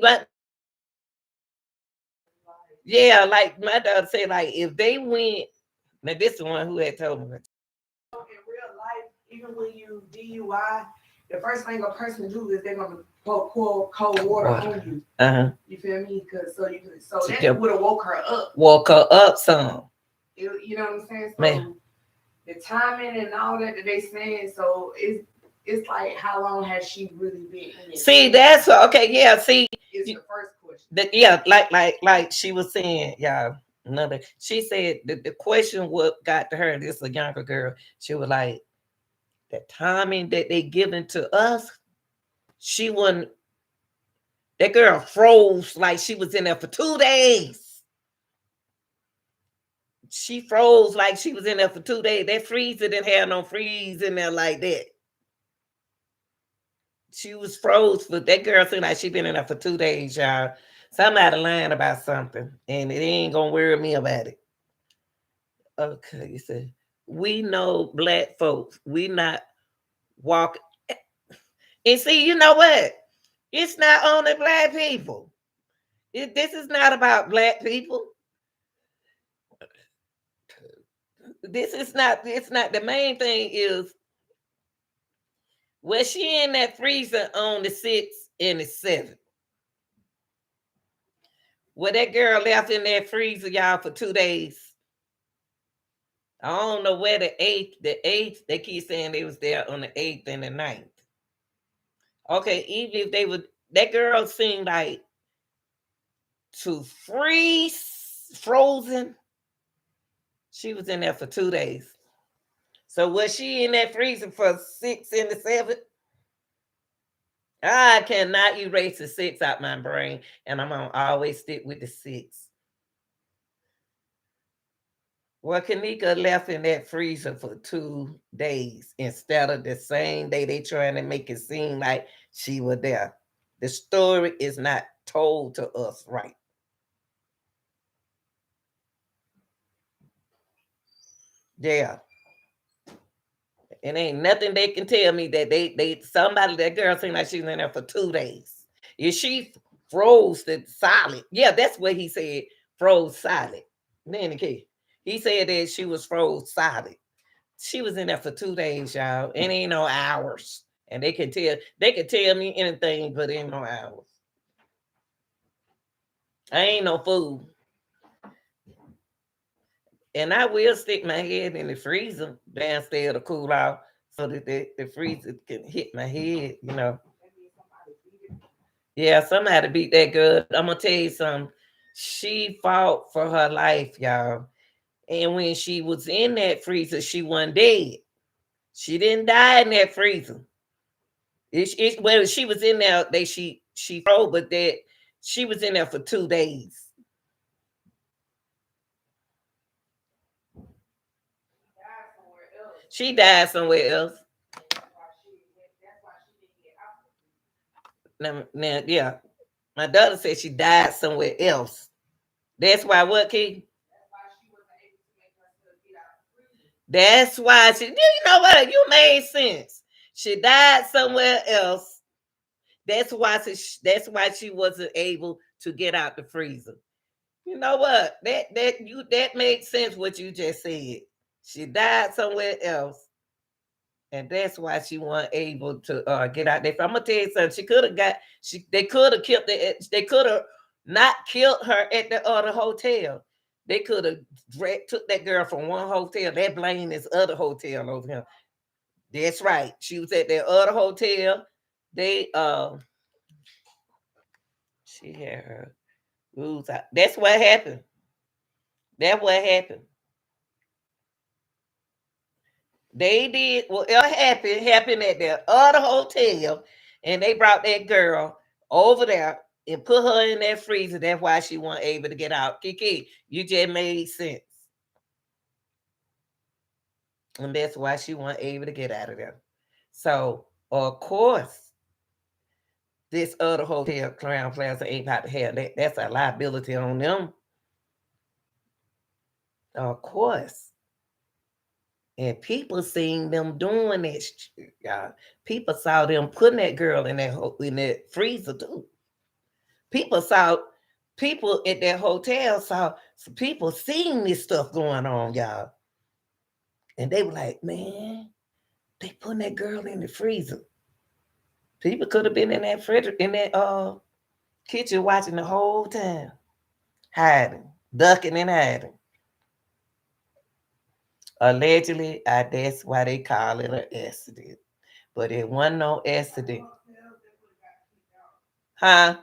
But yeah, like my daughter said, like if they went, now this is the one who had told me. In real life, even when you DUI, the first thing a person do is they're gonna pour cold water on you. You feel me? Because so that would have woke her up. Woke her up some. You know what I'm saying? So man, the timing and all that they saying, so it's like how long has she really been in it? See, that's okay. Yeah, see, it's the first question. Yeah, like she was saying, y'all. Another, she said the question what got to her. This is a younger girl. She was like, the timing that they given to us, she wasn't. That girl froze like she was in there for 2 days. She froze like she was in there for 2 days. That freezer didn't have no freeze in there like that. She was froze for that girl seemed like she been in there for 2 days, y'all. Somebody lying about something, and it ain't gonna worry me about it. Okay, you said we know black folks. We not walk. And see, you know what? It's not only black people. This is not about black people. This is not. It's not. The main thing is, was she in that freezer on the 6th and the 7th? Well, that girl left in that freezer, y'all, for 2 days. I don't know where the 8th, they keep saying they was there on the 8th and the 9th. Okay, even if they would, that girl seemed like to frozen. She was in there for 2 days. So was she in that freezer for 6 and the 7th? I cannot erase the 6 out my brain, and I'm gonna always stick with the 6. Well, Kenneka left in that freezer for 2 days instead of the same day they trying to make it seem like she was there. The story is not told to us right. Yeah. It ain't nothing they can tell me that that girl seemed like she was in there for 2 days. If she froze the solid, yeah, that's what he said, froze solid. Then he said that she was froze solid. She was in there for 2 days, y'all. It ain't no hours. And they can tell me anything, but ain't no hours. I ain't no fool. And I will stick my head in the freezer downstairs to cool off so that the freezer can hit my head, you know. Yeah, somebody beat that girl. I'm gonna tell you something. She fought for her life, y'all. And when she was in that freezer, she wasn't dead. She didn't die in that freezer. Well, she was in there. She froze, but that she was in there for 2 days. She died somewhere else. Now, yeah. My daughter said she died somewhere else. That's why what, Key? That's why she, you know what? You made sense. She died somewhere else. That's why she wasn't able to get out the freezer. You know what? That made sense what you just said. She died somewhere else. And that's why she wasn't able to get out there. I'm gonna tell you something. They could have killed they could have not killed her at the other hotel. They could have took that girl from one hotel. They blame this other hotel over here. That's right. She was at that other hotel. They she had her rules out. That's what happened. That's what happened. They did whatever happened at their other hotel, and they brought that girl over there and put her in that freezer. That's why she wasn't able to get out. Kiki, you just made sense. And that's why she wasn't able to get out of there. So, of course, this other hotel, Crown Plaza, ain't about to have that. That's a liability on them. Of course. And people seen them doing that. Y'all. People saw them putting that girl in that freezer too. People at that hotel saw people seeing this stuff going on, y'all. And they were like, man, they putting that girl in the freezer. People could have been in that kitchen watching the whole time, hiding, ducking and hiding. Allegedly, that's why they call it an accident. But it wasn't no accident. Huh?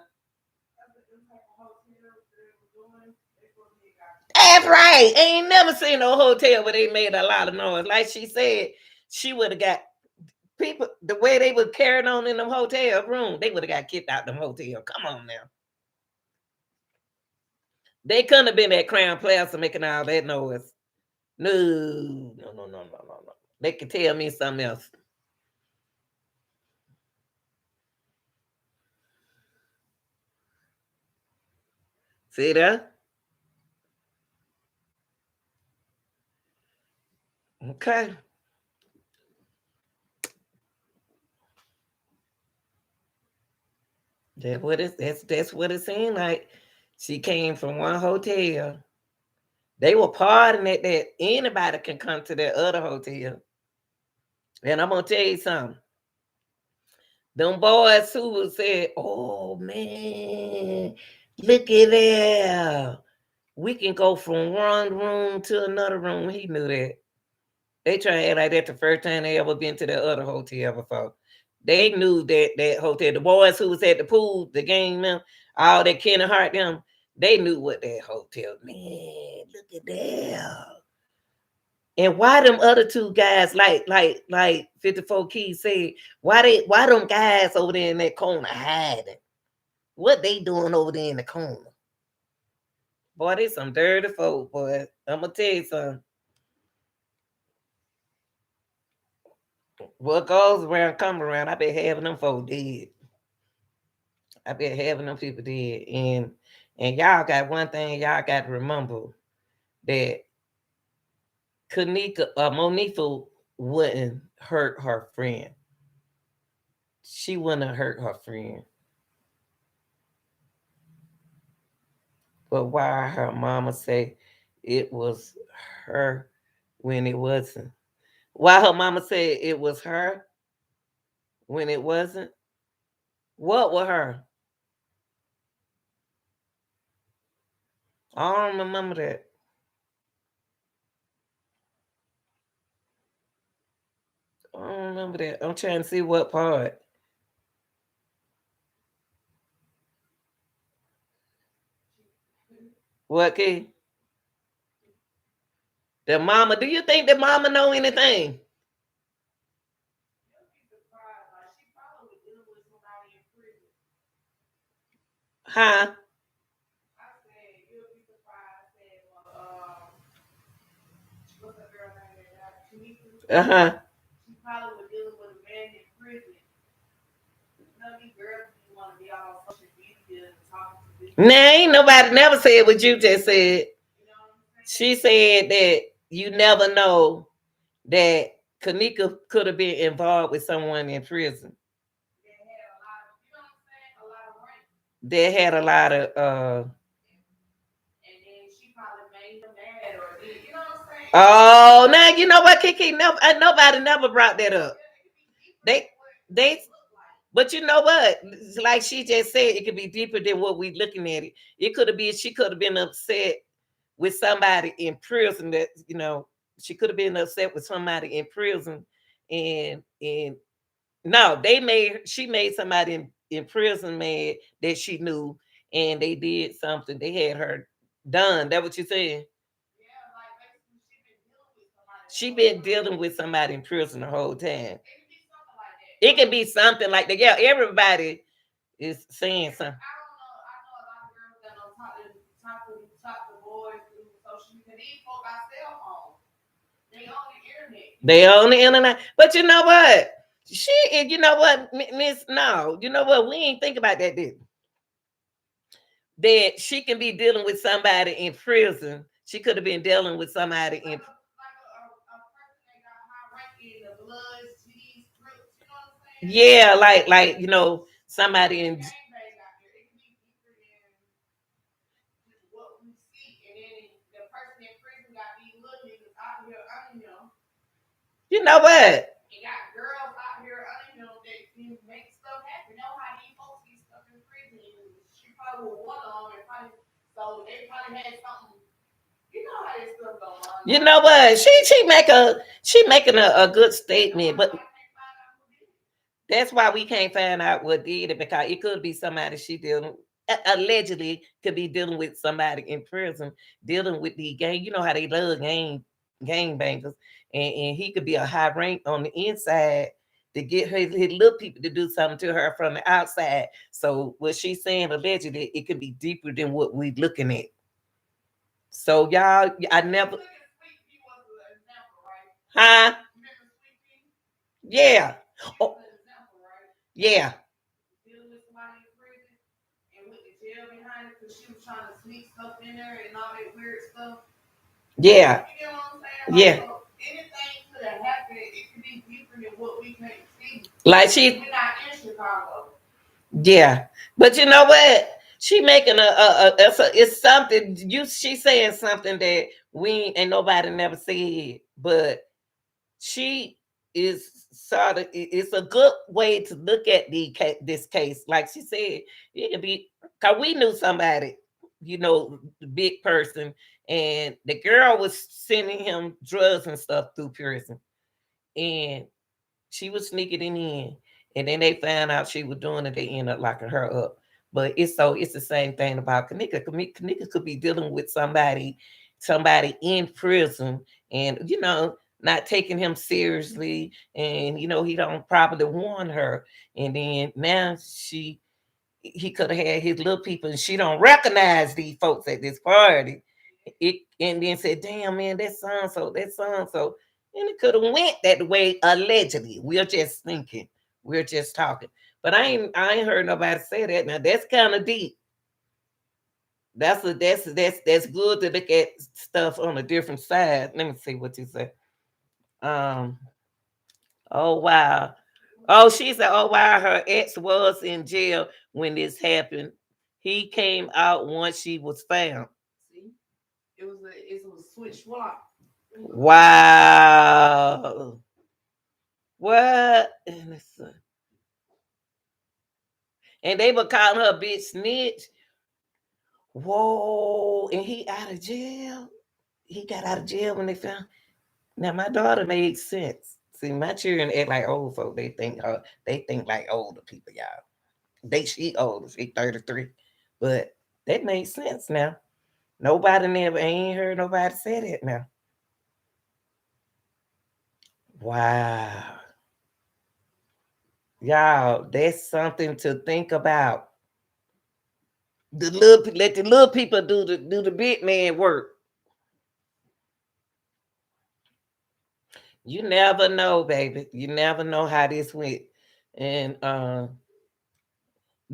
That's right. Ain't never seen no hotel where they made a lot of noise. Like she said, she would have got people, the way they were carrying on in them hotel room, they would have got kicked out them hotel. Come on now. They couldn't have been at Crown Plaza making all that noise. No. They could tell me something else. See that? Okay. That's what it seemed like. She came from one hotel. They were partying at that. Anybody can come to that other hotel. And I'm gonna tell you something. Them boys who said, "Oh man, look at that. We can go from one room to another room." He knew that. They try to act like that the first time they ever been to that other hotel before. They knew that hotel. The boys who was at the pool, the game, them, all that Kenny Hart, them, they knew what that hotel. Man, look at that. And why them other two guys, like 54 Keys said, why them guys over there in that corner hiding? What they doing over there in the corner? Boy, they some dirty folk, boy. I'm gonna tell you something. What goes around come around. I been having them folk dead. I been having them people dead. And y'all got one thing y'all got to remember, that Kenneka Monifa wouldn't hurt her friend. She wouldn't have hurt her friend. But why her mama say it was her when it wasn't? Why her mama said it was her when it wasn't? What was her? I don't remember that. I don't remember that. I'm trying to see what part. What key? The mama. Do you think the mama know anything? Huh? Uh-huh. She probably was dealing with a man in prison. None of these girls want to be on social media and talking to people. Nah, ain't nobody never said what you just said. You know what I'm saying? She said that you never know that Kenneka could have been involved with someone in prison. They had a lot of and then she probably made them mad or you know what I'm saying? Oh, now you know what, Kiki? Nobody never brought that up. They but you know what? Like she just said, it could be deeper than what we looking at it. It could have been she could have been upset with somebody in prison that, you know, she could have been upset with somebody in prison. And no, she made somebody in prison mad that she knew, and they did something. They had her done. That what you saying? She been dealing with somebody in prison the whole time. It can be something like that. Yeah, everybody is saying something. They on the internet. But you know what? You know what, Miss? No, you know what? We ain't think about that, did we? That she can be dealing with somebody in prison. She could have been dealing with somebody in. Yeah, like you know, somebody in. You know what? You got girls out here, you know, that can make stuff happen. You know how these folks get stuck in prison. She probably was one of them, and probably, so they probably had something. You know how this stuff going on. You know what? She making a good statement, but that's why we can't find out what did it, because it could be somebody she dealing allegedly could be dealing with somebody in prison, dealing with the gang. You know how they love gang bangers, and he could be a high rank on the inside to get his little people to do something to her from the outside. So what she's saying allegedly, it could be deeper than what we're looking at. So y'all, I never. Huh? Yeah. Oh, yeah. Yeah. Yeah. Like she. Yeah, but you know what? She making it's something she saying something that we ain't nobody never said, but she is sort of, it's a good way to look at this case. Like she said, it could be because we knew somebody, you know, the big person, and the girl was sending him drugs and stuff through prison, and she was sneaking it in, and then they found out she was doing it. They ended up locking her up. But it's the same thing about Kenneka. Kenneka could be dealing with somebody in prison, and you know, not taking him seriously, and you know, he don't probably warn her, and then now he could have had his little people, and she don't recognize these folks at this party. And then said, "Damn man, that son so," and it could have went that way allegedly. We're just thinking, we're just talking, but I ain't heard nobody say that. Now that's kind of deep. That's good to look at stuff on a different side. Let me see what you say. Um. Oh wow. Oh, she said, "Oh wow, her ex was in jail when this happened. He came out once she was found." See, it was a switch flop. Wow. What? And they were calling her a bitch snitch. Whoa! And he out of jail. He got out of jail when they found. Now my daughter made sense. See, my children act like old folk. They think like older people, y'all. She old, she 33. But that made sense now. Nobody never ain't heard nobody say that now. Wow. Y'all, that's something to think about. Let the little people do the big man work. You never know, baby. You never know how this went. And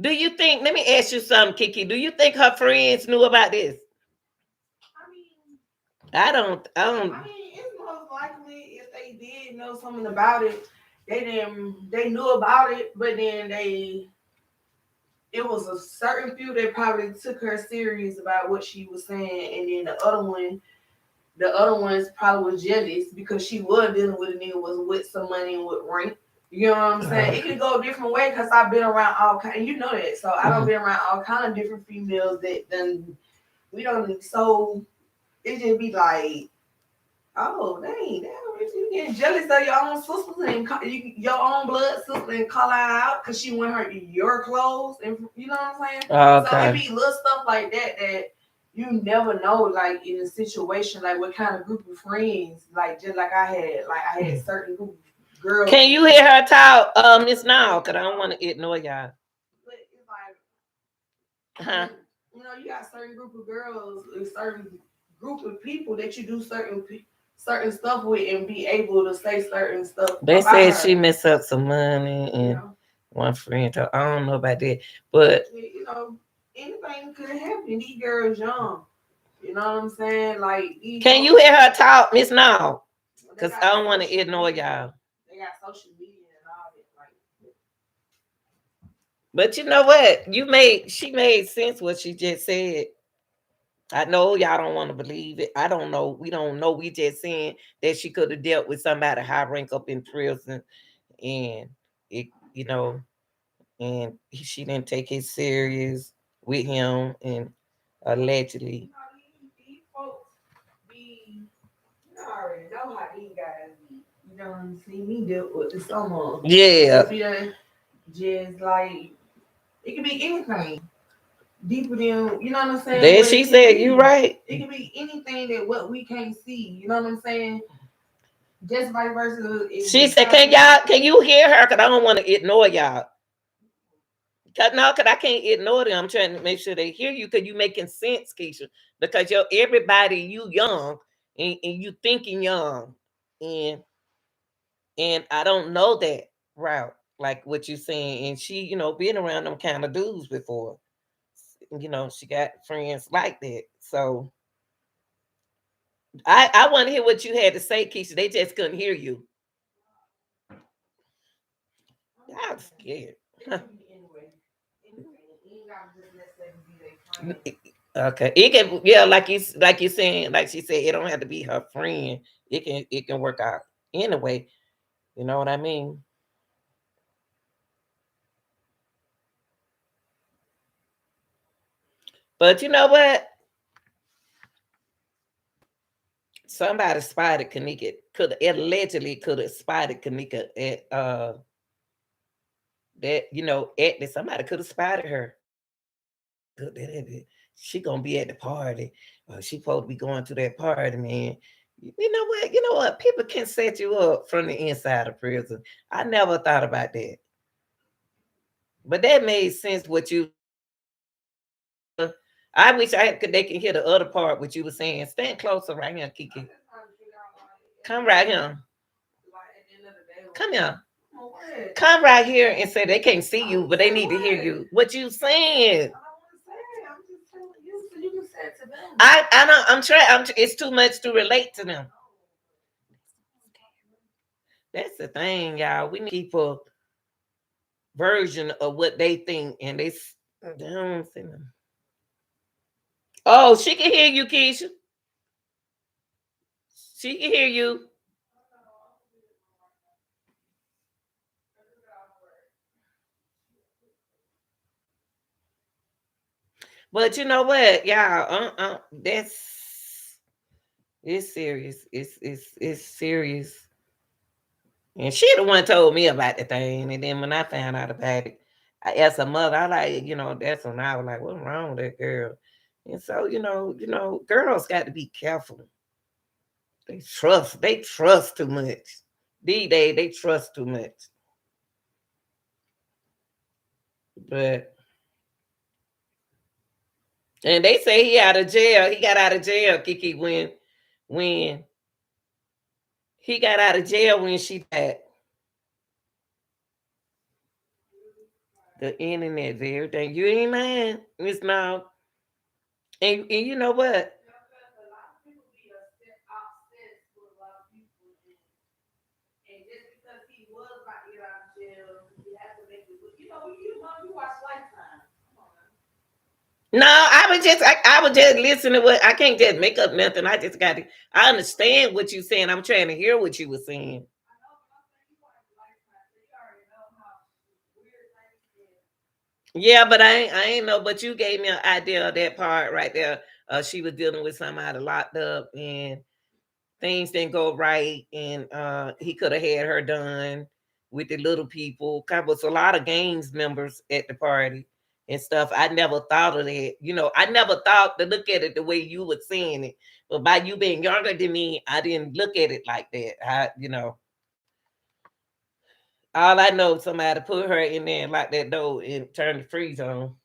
do you think, let me ask you something, Kiki. Do you think her friends knew about this? I don't. I mean, it's most likely if they did know something about it, they knew about it, but then it was a certain few that probably took her serious about what she was saying, and then the other ones probably was jealous because she was dealing with a nigga was with some money and with rank. You know what I'm saying? It could go a different way because I've been around all kind, and you know that. So I don't been around all kind of different females that then we don't. So it just be like, oh, dang, you getting jealous of your own sisters and your own blood sister and call her out because she want her your clothes, and you know what I'm saying? Okay. So it be little stuff like that you never know, like in a situation, like what kind of group of friends, like just like I had certain group of girls. Can you hear her talk, Miss Now? Because I don't want to ignore y'all. But it's like, you know, you got certain group of girls, a certain group of people that you do certain stuff with and be able to say certain stuff. They said her. She messed up some money and one friend. I don't know about that, but you know, anything could happen. These girls young. You know what I'm saying? Like, can you hear her talk, Miss Now? Because I don't want to ignore y'all. They got social media and all that. Like, but you know what? She made sense what she just said. I know y'all don't want to believe it. I don't know. We don't know. We just saying that she could have dealt with somebody high rank up in prison, and it, you know, and she didn't take it serious with him, and allegedly. These folks be, you already know how these guys be. You don't see me deal with someone. Yeah. Just like, it could be anything. Deeper than, you know what I'm saying? Then she said, "You right." It could be anything that what we can't see. You know what I'm saying? Just vice versa. She said, can you hear her? Because I don't want to ignore y'all. Cause I can't ignore them. I'm trying to make sure they hear you because you making sense, Keisha. Because everybody, you young and you thinking young. And I don't know that route, like what you're saying. And she, been around them kind of dudes before. She got friends like that. So I want to hear what you had to say, Keisha. They just couldn't hear you. I'm scared. Okay, it can, like you're saying, like she said, it don't have to be her friend. It can work out anyway. You know what I mean? But you know what? Somebody spotted Kenneka. Allegedly could have spotted Kenneka at that somebody could have spotted her. She gonna be at the party. She supposed to be going to that party, man. You know what? People can set you up from the inside of prison. I never thought about that, but that made sense. What you? I wish they can hear the other part. What you were saying. Stand closer, right here, Kiki. Come right here. Come here. Come right here and say they can't see you, but they need to hear you. What you saying? I know. I'm trying. It's too much to relate to them. That's the thing, y'all. We need people version of what they think, and they don't see them. Oh, she can hear you, Keisha. She can hear you. But you know what, y'all? It's serious. It's serious. And she the one told me about the thing, and then when I found out about it, I asked her mother. I like, that's when I was like, "What's wrong with that girl?" And so, girls got to be careful. They trust too much. These days, they trust too much. But and they say he out of jail. He got out of jail, Kiki, when he got out of jail when she died. The internet, everything. You ain't lying, Miss Now. And you know what? No, I was just listening to what I can't just make up nothing. I understand what you're saying. I'm trying to hear what you were saying. Yeah, but I ain't know. But you gave me an idea of that part right there She was dealing with somebody locked up and things didn't go right, and he could have had her done with the little people. Cause was a lot of gangs members at the party and stuff. I never thought of that. I never thought to look at it the way you were saying it. But by you being younger than me, I didn't look at it like that. All I know, somebody put her in there and locked that door and turned the freeze on.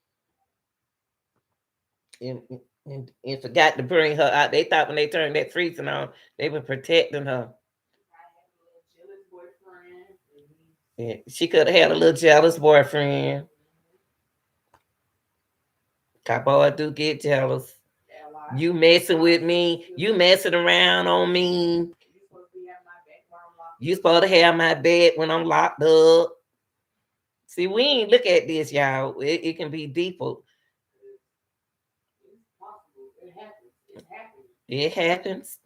And, and forgot to bring her out. They thought when they turned that freezing on, they were protecting her. Yeah, she could have had a little jealous boyfriend. Boy, do get jealous. You messing with me. You messing around on me. You supposed to have my back when I'm locked up. See, we ain't look at this, y'all. It can be deeper. It happens.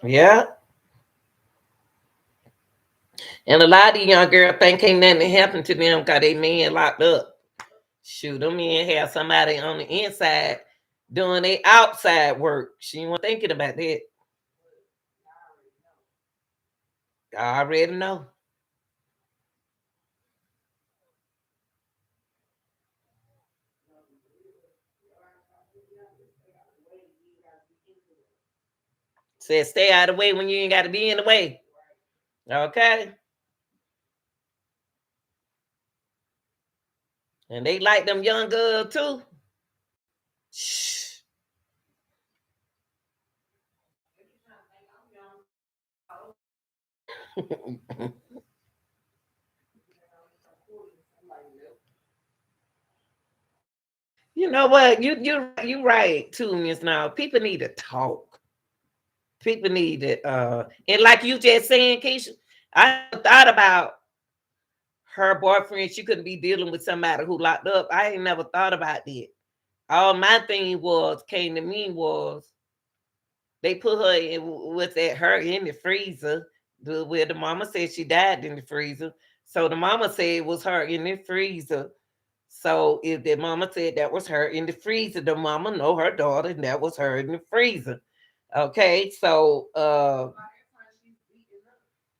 Yeah. And a lot of these young girls think ain't nothing happen to them because they men locked up. Shoot, them men have somebody on the inside doing their outside work. She ain't thinking about that. I already know. Said stay out of the way when you ain't got to be in the way. Okay. And they like them young girls too. Shh. You know what? You right too, Miss. Now people need to talk. People need to and like you just saying, Keisha, I thought about her boyfriend. She couldn't be dealing with somebody who locked up. I ain't never thought about that. All my thing came to me was they put her in with that her in the freezer. Where the mama said she died in the freezer. So the mama said it was her in the freezer. So if the mama said that was her in the freezer, the mama know her daughter, and that was her in the freezer. Okay, so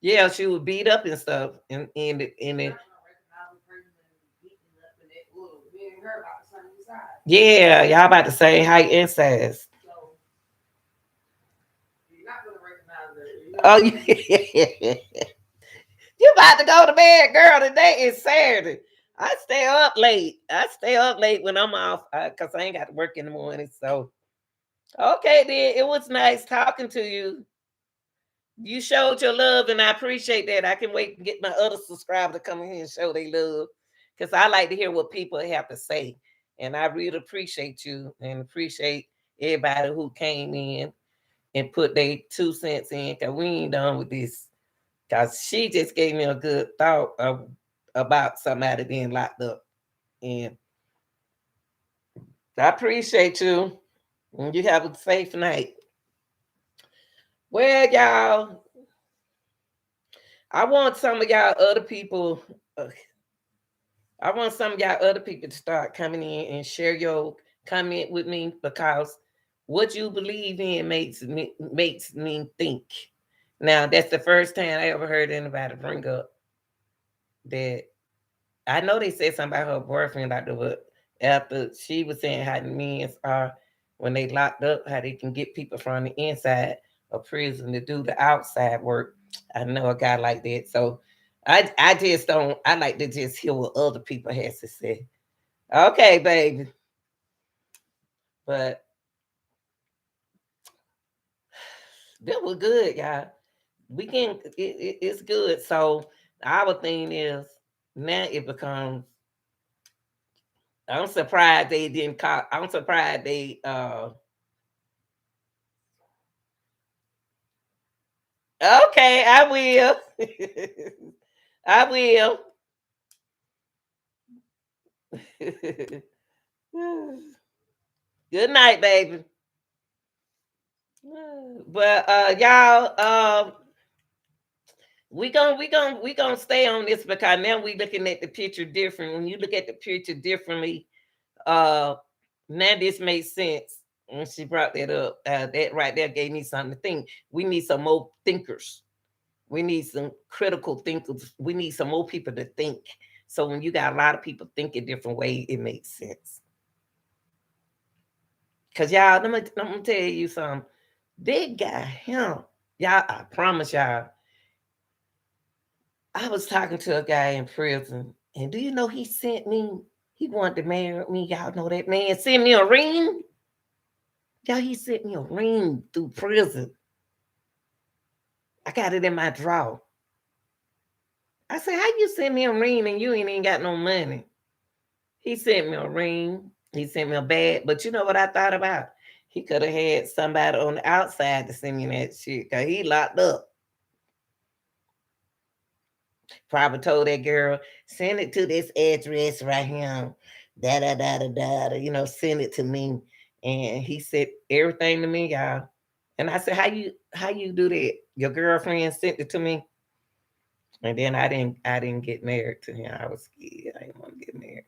yeah, she was beat up and stuff, and it. Yeah, y'all about the same height and size. Oh, yeah. You about to go to bed, girl. Today is Saturday. I stay up late. I stay up late when I'm off because I ain't got to work in the morning. So, okay, then it was nice talking to you. You showed your love, and I appreciate that. I can wait and get my other subscribers to come in here and show their love because I like to hear what people have to say. And I really appreciate you and appreciate everybody who came in and put their 2 cents in because we ain't done with this. Because she just gave me a good thought about somebody being locked up. And I appreciate you. And you have a safe night. Well, y'all, I want some of y'all other people. I want some of y'all other people to start coming in and share your comment with me because what you believe in makes me think. Now, that's the first time I ever heard anybody bring up that. I know they said something about her boyfriend after she was saying how the men are when they locked up, how they can get people from the inside of prison to do the outside work. I know a guy like that. So I just don't I like to just hear what other people has to say. Okay, baby. But that was good, y'all. It's good. So our thing is now it becomes I'm surprised they didn't call. I'm surprised they okay, I will. I will. Good night, baby. But y'all we gonna stay on this because now we looking at the picture different. When you look at the picture differently, uh now this makes sense. And she brought that up. That right there gave me something to think. We need some more thinkers. We need some critical thinkers. We need some more people to think. So when you got a lot of people thinking different ways, it makes sense. Cause y'all, let me tell you something. Big guy, him. Y'all, I promise y'all. I was talking to a guy in prison, and do you know he sent me? He wanted to marry me. Y'all know that man sent me a ring. Y'all, he sent me a ring through prison. I got it in my drawer. I said, "How you send me a ring and you ain't got no money?" He sent me a ring. He sent me a bag. But you know what I thought about? He could have had somebody on the outside to send me that shit because he locked up. Probably told that girl, send it to this address right here. Da da da da da. Send it to me. And he said everything to me, y'all. And I said, how you do that? Your girlfriend sent it to me. And then I didn't get married to him. I was scared. I didn't want to get married.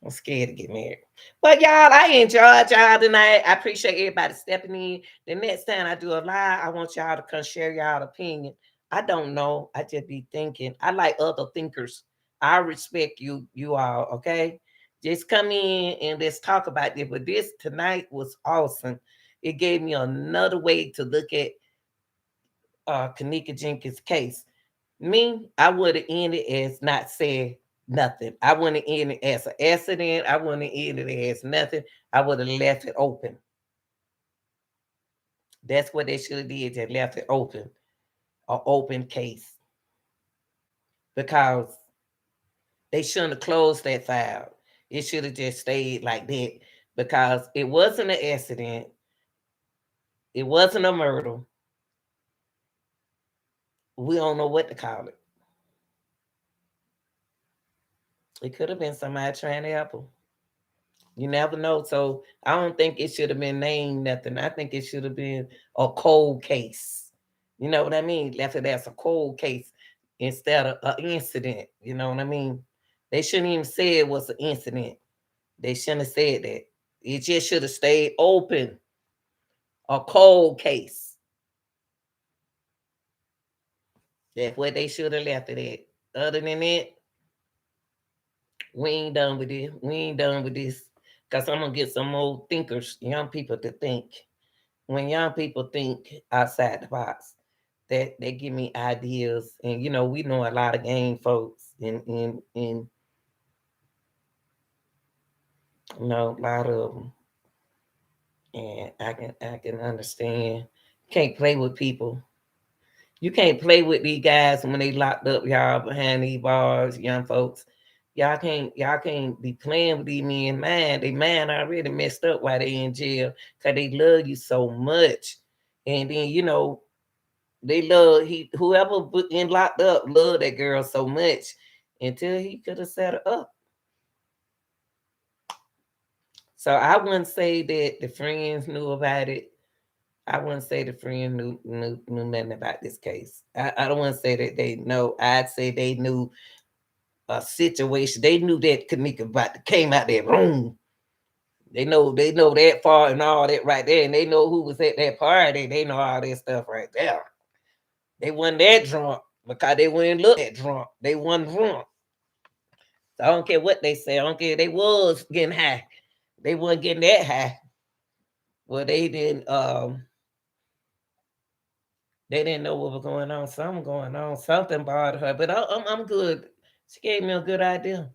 I'm scared to get married. But y'all, I enjoyed y'all tonight. I appreciate everybody stepping in. The next time I do a live, I want y'all to come share y'all opinion. I don't know. I just be thinking. I like other thinkers. I respect you all, okay? Just come in and let's talk about this. But this tonight was awesome. It gave me another way to look at Kenneka Jenkins' case. Me, I would have ended as not saying nothing. I wouldn't have ended as an accident. I wouldn't have ended as nothing. I would have left it open. That's what they should have did. They left it open, an open case, because they shouldn't have closed that file. It should have just stayed like that because it wasn't an accident. It wasn't a murder. We don't know what to call it. It could have been somebody trying to help them. You never know. So I don't think it should have been named nothing. I think it should have been a cold case. You know what I mean? Left it as a cold case instead of an incident. You know what I mean? They shouldn't even say it was an incident. They shouldn't have said that. It just should have stayed open. A cold case. That's what they should have left it at. Other than that, we ain't done with this. We ain't done with this. Because I'm going to get some more thinkers, young people to think. When young people think outside the box, that they give me ideas. And we know a lot of game folks and a lot of them. And I can understand. Can't play with people. You can't play with these guys when they locked up, y'all, behind these bars, young folks. Y'all can't be playing with these men mind. They mind already messed up while they in jail because they love you so much. And then they love whoever in locked up loved that girl so much until he could have set her up. So I wouldn't say that the friends knew about it. I wouldn't say the friend knew nothing about this case. I don't want to say that they know. I'd say they knew a situation. They knew that Kenneka about to came out that room. They know that far and all that right there, and they know who was at that party. They know all that stuff right there. They wasn't that drunk because they wouldn't look that drunk. They wasn't drunk. So I don't care what they say. I don't care if they was getting high. They wasn't getting that high. Well, they didn't. They didn't know what was going on. Something going on. Something bothered her. But I'm good. She gave me a good idea.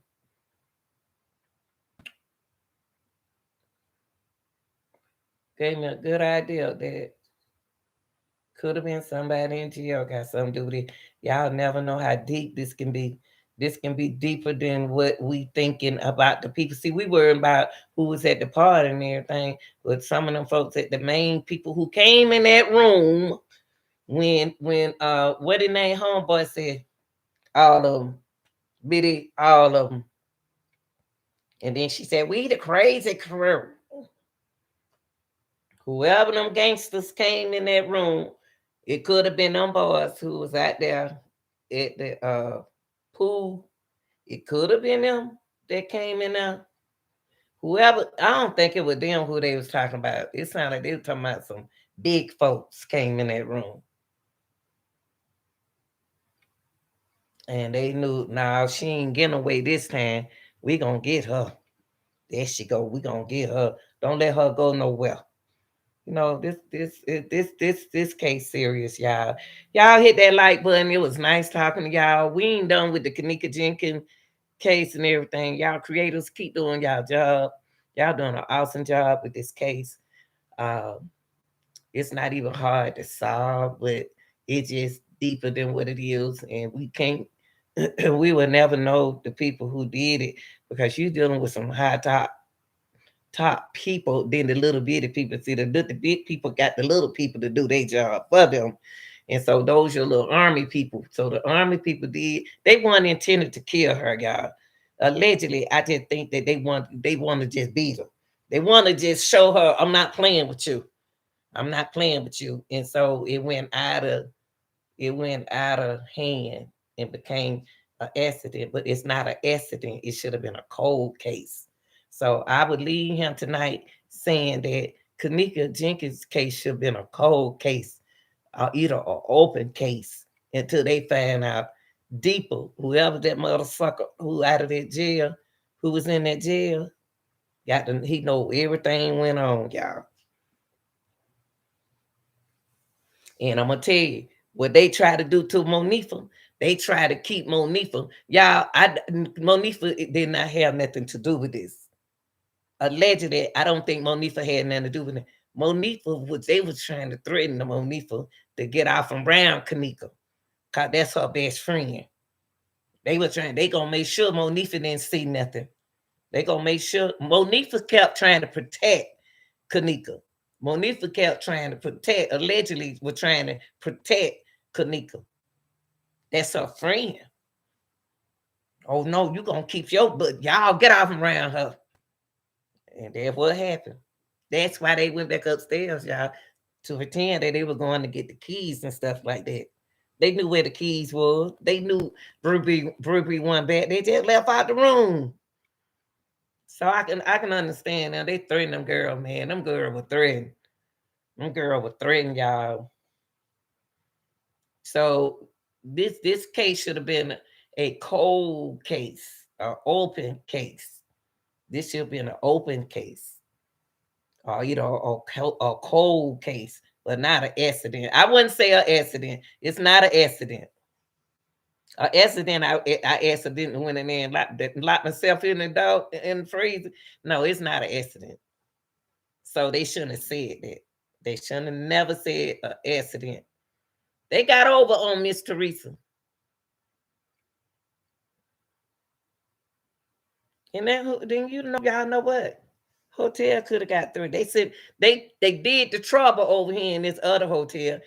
Gave me a good idea that could have been somebody in jail got something to do with it. Y'all never know how deep this can be. This can be deeper than what we thinking about the people. See, we worried about who was at the party and everything, but some of them folks at the main people who came in that room when what the name homeboy said, all of them, Biddy, all of them. And then she said, we the crazy crew. Whoever them gangsters came in that room, it could have been them boys who was out there the pool. It could have been them that came in there. Whoever, I don't think it was them who they was talking about. It sounded like they were talking about some big folks came in that room. And they knew, now she ain't getting away this time. We gonna get her. There she go. We gonna get her. Don't let her go nowhere. You know, this case serious, y'all. Y'all hit that like button. It was nice talking to y'all. We ain't done with the Kenneka Jenkins case and everything. Y'all creators keep doing y'all job. Y'all doing an awesome job with this case. It's not even hard to solve, but it's just deeper than what it is, and we can't. We will never know the people who did it because you're dealing with some high top people than the little bitty people. See, the big people got the little people to do their job for them. And so those are little army people. So the army people they weren't intended to kill her, y'all. Allegedly, I just think that they want to just beat her. They want to just show her, I'm not playing with you. I'm not playing with you. And so it went out of hand and became an accident, but it's not an accident. It should have been a cold case. So I would leave him tonight saying that Kenneka Jenkins' case should have been a cold case, or either an open case until they find out deeper. Whoever that motherfucker who out of that jail, who was in that jail, he know everything went on, y'all. And I'm gonna tell you what they try to do to Monifa. They try to keep Monifa. Y'all, Monifa did not have nothing to do with this. Allegedly, I don't think Monifa had nothing to do with it. They was trying to threaten the Monifa to get off from around Kenneka, cause that's her best friend. They gonna make sure Monifa didn't see nothing. They gonna make sure Monifa kept trying to protect Kenneka. Monifa kept trying to protect, allegedly was trying to protect Kenneka. That's her friend. Oh no, you gonna keep your butt. Y'all get off around her. And that's what happened. That's why they went back upstairs, y'all, to pretend that they were going to get the keys and stuff like that. They knew where the keys was. They knew Ruby went back. They just left out the room. So I can understand now. They threatened them girl, man. Them girl were threatened. Them girl were threatened, y'all. So this case should have been a cold case, an open case. This should have been an open case. Or a cold case, but not an accident. I wouldn't say an accident. It's not an accident. An accident, I accidentally went in there and locked myself in the freezer. No, it's not an accident. So they shouldn't have said that. They shouldn't have never said an accident. They got over on Miss Teresa. And then y'all know what? Hotel could have got through. They said they did the trouble over here in this other hotel.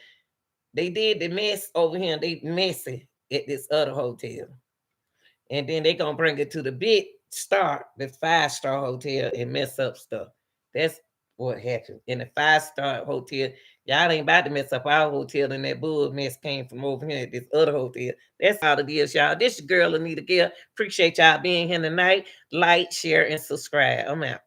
They did the mess over here. They messy at this other hotel. And then they gonna bring it to the big star, the 5-star hotel, and mess up stuff. That's what happened. In the 5-star hotel, y'all ain't about to mess up our hotel, and that bull mess came from over here at this other hotel. That's all it is, y'all. This your girl, Anita Gill. Appreciate y'all being here tonight. Like, share, and subscribe. I'm out.